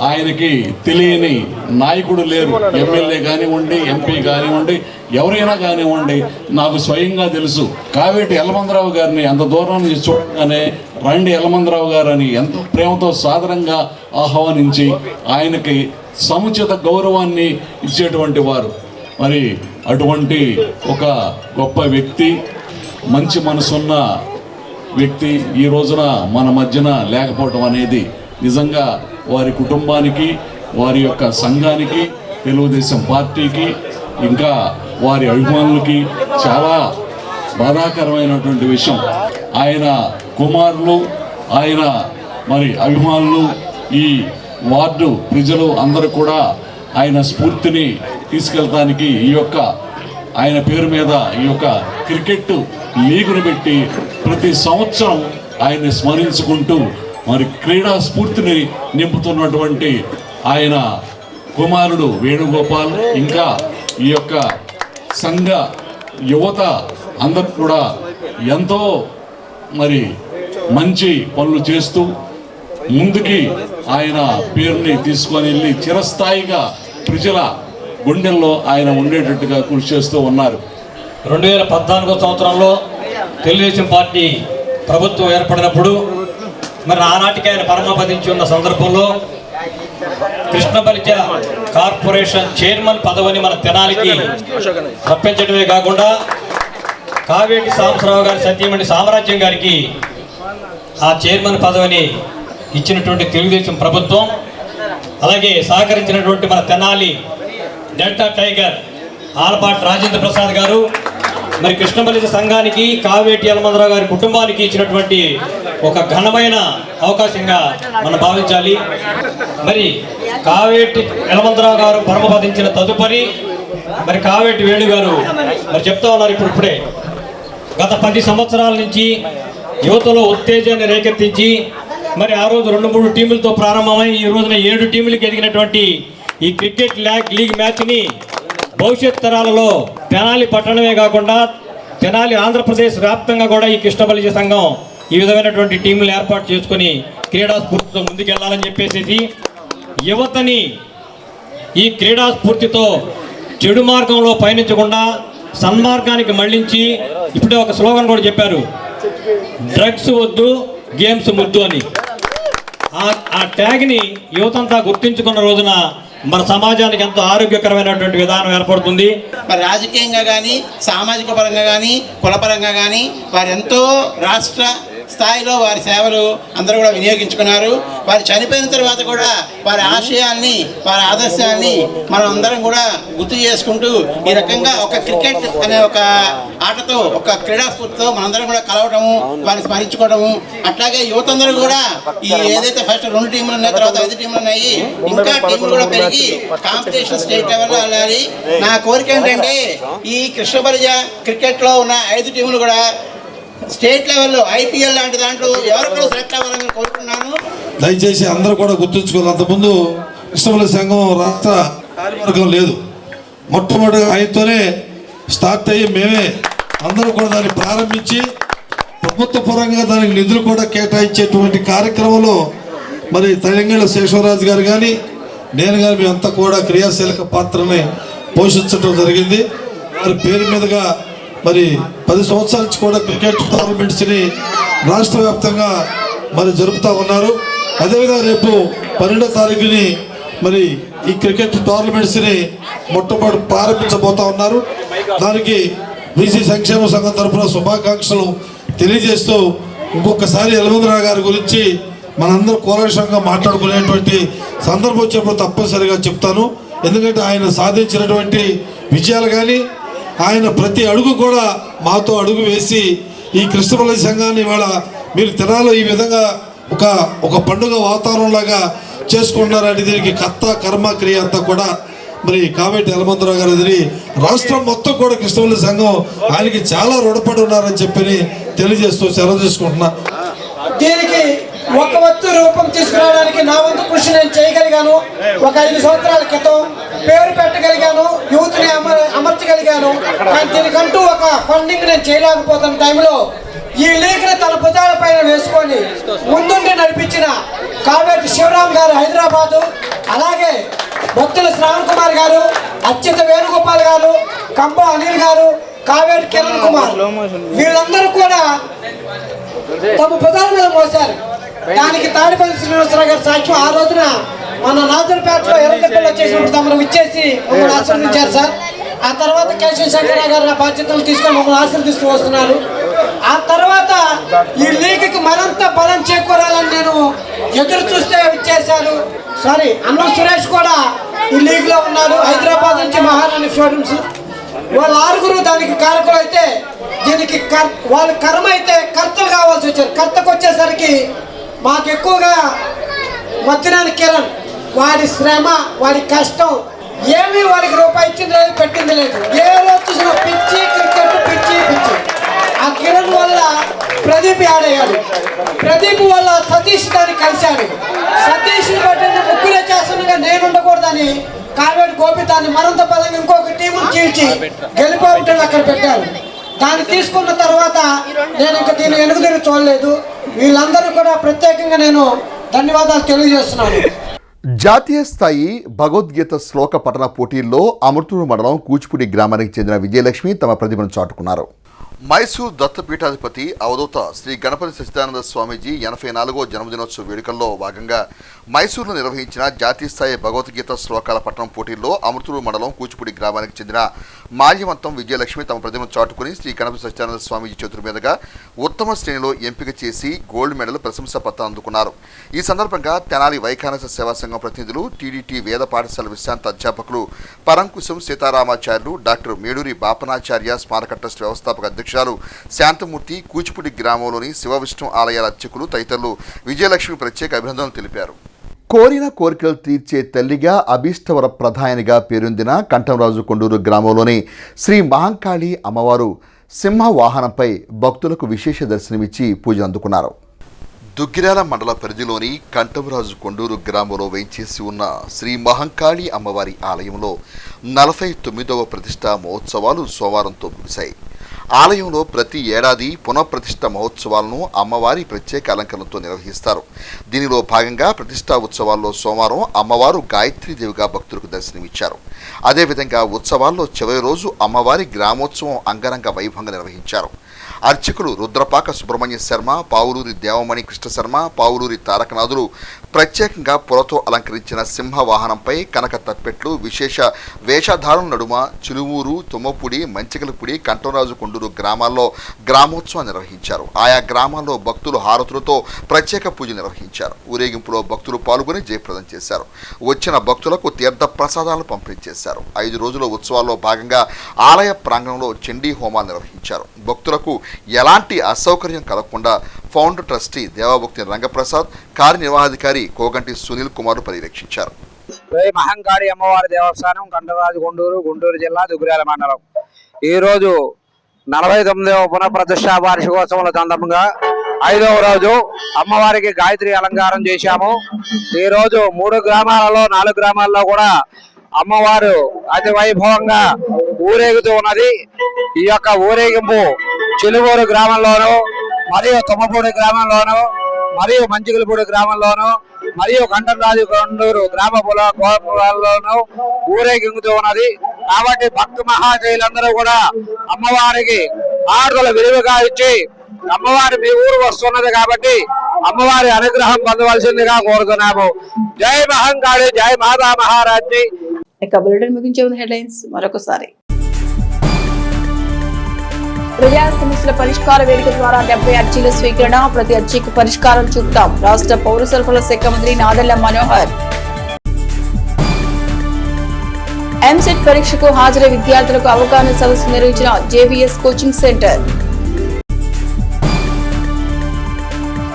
Speaker 19: ఆయనకి తెలియని నాయకుడు లేరు. ఎమ్మెల్యే కానివ్వండి, ఎంపీ కానివ్వండి, ఎవరైనా కానివ్వండి, నాకు స్వయంగా తెలుసు. కావేటి ఎల్లమందరావు గారిని అంత దూరం నుంచి చూడగానే రండి ఎల్లమందరావు గారు అని ఎంతో ప్రేమతో సాదరంగా ఆహ్వానించి ఆయనకి సముచిత గౌరవాన్ని ఇచ్చేటువంటి వారు. మరి అటువంటి ఒక గొప్ప వ్యక్తి, మంచి మనసున్న వ్యక్తి ఈ రోజున మన మధ్యన లేకపోవడం అనేది నిజంగా వారి కుటుంబానికి, వారి యొక్క సంఘానికి, తెలుగుదేశం పార్టీకి, ఇంకా వారి అభిమానులకి చాలా బాధాకరమైనటువంటి విషయం. ఆయన కుమారులు, ఆయన మరి అభిమానులు, ఈ వార్డు ప్రజలు అందరూ కూడా ఆయన స్ఫూర్తిని తీసుకెళ్ళడానికి ఈ యొక్క ఆయన పేరు మీద ఈ యొక్క క్రికెట్ లీగును పెట్టి ప్రతి సంవత్సరం ఆయన్ని స్మరించుకుంటూ మరి క్రీడా స్ఫూర్తిని నింపుతున్నటువంటి ఆయన కుమారుడు వేణుగోపాల్, ఇంకా ఈ యొక్క సంఘ యువత అందరూ కూడా ఎంతో మరి మంచి పనులు చేస్తూ ముందుకి ఆయన పేరుని తీసుకొని వెళ్ళి చిరస్థాయిగా ప్రజల గుండెల్లో ఆయన ఉండేటట్టుగా కృషి చేస్తూ ఉన్నారు.
Speaker 20: 2014 సంవత్సరంలో తెలుగుదేశం పార్టీ ప్రభుత్వం ఏర్పడినప్పుడు మరి ఆనాటికి ఆయన పరమపదించి ఉన్న సందర్భంలో కృష్ణపల్లి కార్పొరేషన్ చైర్మన్ పదవిని మన తెనాలికి రప్పించడమే కాకుండా కావేటి సాంబశివరావు గారి సతీమణి సామ్రాజ్యం గారికి ఆ చైర్మన్ పదవిని ఇచ్చినటువంటి తెలుగుదేశం ప్రభుత్వం, అలాగే సహకరించినటువంటి మన తెనాలి డెల్టా టైగర్ ఆలపాటి రాజేంద్ర ప్రసాద్ గారు, మరి కృష్ణపల్లి సంఘానికి, కావేటి ఎల్లమందరావు గారి కుటుంబానికి ఇచ్చినటువంటి ఒక ఘనమైన అవకాశంగా మనం భావించాలి. మరి కావేటి యలమందరావు గారు పరమపదించిన తదుపరి మరి కావేటి వేణు గారు మరి చెప్తా ఉన్నారు ఇప్పుడే గత 10 సంవత్సరాల నుంచి యువతలో ఉత్తేజాన్ని రేకెత్తించి మరి ఆ రోజు 2-3 టీములతో ప్రారంభమై ఈ రోజున 7 టీములకు ఎదిగినటువంటి ఈ క్రికెట్ లీగ్ మ్యాచ్ని భవిష్యత్ తరాలలో తెనాలి పట్టణమే కాకుండా తెనాలి ఆంధ్రప్రదేశ్ వ్యాప్తంగా కూడా ఈ కృష్ణబలిజ సంఘం ఈ విధమైనటువంటి టీంలు ఏర్పాటు చేసుకుని క్రీడా స్ఫూర్తితో ముందుకెళ్లాలని చెప్పేసి యువతని ఈ క్రీడా స్ఫూర్తితో చెడు మార్గంలో పయనించకుండా సన్మార్గానికి మళ్లించి ఇప్పుడే ఒక స్లోగన్ కూడా చెప్పారు, డ్రగ్స్ వద్దు గేమ్స్ ముద్దు అని. ఆ ట్యాగ్ని యువతంతా గుర్తించుకున్న రోజున మన సమాజానికి ఎంతో ఆరోగ్యకరమైనటువంటి విధానం ఏర్పడుతుంది.
Speaker 14: మరి రాజకీయంగా కానీ సామాజిక పరంగా కానీ కులపరంగా కానీ వారు ఎంతో రాష్ట్ర స్థాయిలో వారి సేవలు అందరూ కూడా వినియోగించుకున్నారు. వారు చనిపోయిన తర్వాత కూడా వారి ఆశయాల్ని వారి ఆదర్శాన్ని మనం అందరం కూడా గుర్తు చేసుకుంటూ ఈ రకంగా ఒక క్రికెట్ అనే ఒక ఆటతో ఒక క్రీడా స్ఫూర్తితో మనందరం కూడా కలవడము వారిని స్మరించుకోవడము. అట్లాగే యువతందరూ కూడా ఈ ఏదైతే ఫస్ట్ 2 టీంలు ఉన్నాయి, తర్వాత 5 టీంలు ఉన్నాయి, ఇంకా టీంలు కూడా పెరిగి కాంపిటీషన్ స్టేట్ లెవెల్లో వెళ్ళాలి. నా కోరిక ఏంటంటే ఈ కృష్ణబలిజ క్రికెట్లో ఉన్న 5 టీంలు కూడా స్టేట్ లెవెల్లో ఐపీఎల్ లాంటి దాంట్లో ఎవరు సెలెక్ట్ అవ్వాలని కోరుకున్నాను.
Speaker 10: దయచేసి అందరూ కూడా గుర్తుంచుకోవాలి, అంతకుముందు కృష్ణబలిజ సంఘం రాష్ట్ర కార్యవర్గం లేదు. మొట్టమొదటి ఆయనతోనే స్టార్ట్ అయ్యి మేమే అందరూ కూడా దాన్ని ప్రారంభించి ప్రభుత్వ పరంగా దానికి నిధులు కూడా కేటాయించేటువంటి కార్యక్రమంలో మరి తెలంగాణ శేషవరాజు గారు కానీ నేను కానీ మేమంతా కూడా క్రియాశీలక పాత్రని పోషించడం జరిగింది. వారి పేరు మీదుగా మరి 10 సంవత్సరాల నుంచి కూడా క్రికెట్ టోర్నమెంట్స్ని రాష్ట్ర వ్యాప్తంగా మరి జరుపుతూ ఉన్నారు. అదేవిధంగా రేపు 12వ తారీఖుని మరి ఈ క్రికెట్ టోర్నమెంట్స్ని మొట్టమొదటి ప్రారంభించబోతా ఉన్నారు. దానికి బీసీ సంక్షేమ సంఘం తరఫున శుభాకాంక్షలు తెలియజేస్తూ ఇంకొకసారి యలమందరావు గారి గురించి మనందరూ కూలంకషంగా మాట్లాడుకునేటువంటి సందర్భం వచ్చినప్పుడు తప్పనిసరిగా చెప్తాను. ఎందుకంటే ఆయన సాధించినటువంటి విజయాలు కానీ ఆయన ప్రతి అడుగు కూడా మాతో అడుగు వేసి ఈ కృష్ణబలిజ సంఘాన్ని ఇవాళ మీరు తెనాలో ఈ విధంగా ఒక పండుగ వాతావరణంలాగా చేసుకుంటున్నారంటే దీనికి కర్మ క్రియ అంతా కూడా మరి కావేటి యలమందరావు గారి రాష్ట్రం మొత్తం కూడా కృష్ణబలిజ సంఘం ఆయనకి చాలా రుణపడి ఉన్నారని చెప్పి తెలియజేస్తూ సెలవు తీసుకుంటున్నా.
Speaker 13: దీనికి ఒక వత్తు రూపం తీసుకురావడానికి నా వంతు కృషి నేను చేయగలిగాను. ఒక 5 సంవత్సరాల క్రితం పేరు పెట్టగలిగాను, యూత్ని అమర్చగలిగాను. కానీ దీనికంటూ ఒక ఫండింగ్ నేను చేయలేకపోతున్న టైంలో ఈ లీగ్ని తన భుజాల పైన వేసుకొని ముందుండి నడిపించిన కావేటి శివరాం గారు హైదరాబాదు, అలాగే భక్తుల శ్రావణ్ కుమార్ గారు, అచ్యుత వేణుగోపాల్ గారు, కంబ అనిల్ గారు, కావేటి కిరణ్ కుమార్, వీళ్ళందరూ కూడా తమ భుజాల మీద మోసారు. దానికి తాడిపల్లి శ్రీనివాసరావు గారు సాక్ష్యం. ఆ రోజున మన నాజర్పేటలో ఎర్రగడ్డలో చేసినప్పుడు తమను ఇచ్చేసి మమ్మల్ని ఆశీర్వదించారు సార్. ఆ తర్వాత కేశవ శంకరరావు గారు నా బాధ్యతలు తీసుకొని మమ్మల్ని ఆశీర్వదిస్తూ వస్తున్నారు. ఆ తర్వాత ఈ లీగ్కి మరింత బలం చేకూరాలని నేను ఎదురు చూస్తే ఇచ్చేశారు. అన్న సురేష్ కూడా ఈ లీగ్లో ఉన్నారు, హైదరాబాద్ నుంచి మహారాణి షోరూమ్స్. వాళ్ళ 6 దానికి కారకులు అయితే దీనికి వాళ్ళు కర్మ అయితే కర్తలు కావాల్సి వచ్చారు. కర్తకు వచ్చేసరికి మాకు ఎక్కువగా మధ్యనాని కిరణ్, వాడి శ్రమ వాడి కష్టం ఏమీ వాడికి రూపాయి ఇచ్చింది లేదు, పెట్టింది లేదు. ఏ రోజు చూసినా పిచ్చి క్రికెట్ పిచ్చి. ఆ కిరణ్ వల్ల ప్రదీప్ ఆడయ్యాడు, ప్రదీప్ వల్ల సతీష్ దాన్ని కలిశాడు. సతీష్ బట్టి ముగ్గురే చేస్తుండగా నేను ఉండకూడదని కావేటి గోపి దాన్ని మరింత బలంగా ఇంకొక టీము చీల్చి గెలిపోవటం అక్కడ పెట్టారు. దాన్ని తీసుకున్న తర్వాత నేను ఇంకా దీన్ని వెనుకదిరిగి చూడలేదు. వీళ్ళందరూ కూడా ప్రత్యేకంగా నేను ధన్యవాదాలు తెలియజేస్తున్నాను.
Speaker 12: జాతీయ స్థాయి భగవద్గీత శ్లోక పఠన పోటీల్లో అమృతూరు మండలం కూచిపూడి గ్రామానికి చెందిన విజయలక్ష్మి తమ ప్రతిభను చాటుకున్నారు. మైసూర్ దత్తపీఠాధిపతి అవధూత శ్రీ గణపతి సచ్చిదానంద స్వామీజీ 84వ జన్మదినోత్సవ వేడుకల్లో భాగంగా మైసూరులో నిర్వహించిన జాతీయ స్థాయి భగవద్గీత శ్లోకాల పఠనం పోటీల్లో అమృతూరు మండలం కూచిపూడి గ్రామానికి చెందిన మాల్యవంతం విజయలక్ష్మి తమ ప్రతిభను చాటుకుని శ్రీ గణపతి సచ్చిదానంద స్వామీజీ చేతుల మీదుగా ఉత్తమ శ్రేణిలో ఎంపిక చేసి గోల్డ్ మెడల్ ప్రశంసా పత్రం అందుకున్నారు. ఈ సందర్భంగా తెనాలి వైఖానస సేవా సంఘం ప్రతినిధులు, టీడీటీ వేద పాఠశాల విశ్రాంత అధ్యాపకులు పరంకుశం సీతారామాచార్యులు, డాక్టర్ మేడూరి బాపనాచార్య స్మారక ట్రస్ట్ వ్యవస్థాపక అధ్యక్షులు శాంతమూర్తి, కూచిపూడి గ్రామంలోని శివ విష్ణు ఆలయాల అర్చకులు తదితరులు విజయలక్ష్మి ప్రత్యేక అభినందనలు తెలిపారు. కోరిన కోరికలు తీర్చే తల్లిగా అభీష్టవర ప్రధానిగా పేరొందిన కంఠంరాజు కొండూరు గ్రామంలోని శ్రీ మహంకాళి అమ్మవారు సింహ వాహనంపై భక్తులకు విశేష దర్శనమిచ్చి పూజలు అందుకున్నారు. దుగ్గిరాల మండల పరిధిలోని కంఠంరాజు కొండూరు గ్రామంలో వేంచేసి ఉన్న శ్రీ మహంకాళి అమ్మవారి ఆలయంలో 49వ ప్రతిష్ఠా మహోత్సవాలు సోమవారంతో ముగిశాయి. ఆలయంలో ప్రతి ఏడాది పునఃప్రతిష్ఠ మహోత్సవాలను అమ్మవారి ప్రత్యేక అలంకరణతో నిర్వహిస్తారు. దీనిలో భాగంగా ప్రతిష్ఠా ఉత్సవాల్లో సోమవారం అమ్మవారు గాయత్రీదేవిగా భక్తులకు దర్శనమిచ్చారు. అదేవిధంగా ఉత్సవాల్లో చివరి రోజు అమ్మవారి గ్రామోత్సవం అంగరంగ వైభవంగా నిర్వహించారు. అర్చకులు రుద్రపాక సుబ్రహ్మణ్య శర్మ, పావులూరి దేవమణి కృష్ణ శర్మ, పావులూరి తారకనాథులు ప్రత్యేకంగా పొలతో అలంకరించిన సింహ వాహనంపై కనక తప్పెట్లు, విశేష వేషధారణ నడుమ చిలువూరు, తుమ్మపూడి, మంచికలపూడి, కంఠంరాజు కొండూరు గ్రామాల్లో గ్రామోత్సవం నిర్వహించారు. ఆయా గ్రామాల్లో భక్తులు హారతులతో ప్రత్యేక పూజలు నిర్వహించారు. ఊరేగింపులో భక్తులు పాల్గొని జయప్రదం చేశారు. వచ్చిన భక్తులకు తీర్థ ప్రసాదాలను పంపిణీ చేశారు. 5 రోజుల ఉత్సవాల్లో భాగంగా ఆలయ ప్రాంగణంలో చండీ హోమాలు నిర్వహించారు. భక్తులకు ఎలాంటి అసౌకర్యం కలగకుండా ఫౌండర్ ట్రస్టీ దేవాభక్తి రంగప్రసాద్, కార్యనిర్వహణాధికారి కోగంటి సునీల్ కుమార్ పర్యవేక్షించారు.
Speaker 21: మహంకాళి అమ్మవారి దేవస్థానం కంఠరాజు కొండూరు, గుంటూరు జిల్లా, దుగ్గిరాల మండలం. ఈరోజు 49వ పునఃప్రతిష్ఠా వార్షికోత్సవాల సందర్భంగా 5వ రోజు అమ్మవారికి గాయత్రి అలంకారం చేశాము. ఈరోజు 3 గ్రామాలలో 4 గ్రామాల్లో కూడా అమ్మవారు అతి వైభవంగా ఊరేగుతూ ఉన్నది. ఈ యొక్క ఊరేగింపు చిలువూరు గ్రామంలోను, మరియు తుమ్మపూడి గ్రామంలోను, మరియు మంచికలపూడి గ్రామంలోను, మరియు కంఠంరాజు కొండూరు గ్రామ పొలాల్లోనూ ఊరేగింపుతూ ఉన్నది. కాబట్టి భక్త మహాశైలందరూ కూడా అమ్మవారికి ఆరుదల విలువగా ఇచ్చి అమ్మవారి మీ ఊరు వస్తున్నది కాబట్టి అమ్మవారి అనుగ్రహం పొందవలసిందిగా కోరుతున్నాము. జై మహంకాళి, జై మాతా మహారాజ్ని.
Speaker 1: ఇక బులెటిన్ ముగించే ముందు హెడ్లైన్స్ మరొకసారి. ప్రజా సమస్యల పరిష్కార వేదిక ద్వారా 70 అర్జీల స్వీకరణ, ప్రతి అర్జీకి పరిష్కారం చూపుతాం రాష్ట్ర పౌర సరఫరాల శాఖ మంత్రి నాదెళ్ల మనోహర్. ఎంసెట్ పరీక్షకు హాజరై విద్యార్థులకు అవగాహన సదస్సు నిర్వహించిన జేవీఎస్ కోచింగ్ సెంటర్.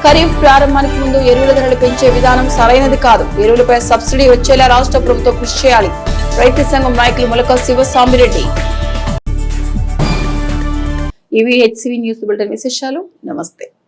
Speaker 1: ఖరీఫ్ ప్రారంభానికి ముందు ఎరువుల ధరలు పెంచే విధానం సరైనది కాదు. ఎరువులపై సబ్సిడీ వచ్చేలా రాష్ట్ర ప్రభుత్వం కృషి చేయాలి. రైతు సంఘం నాయకులు ములక శివస్వామిరెడ్డి. ఇవి హెచ్సివి న్యూస్ బులెటిన్ విశేషాలు. నమస్తే.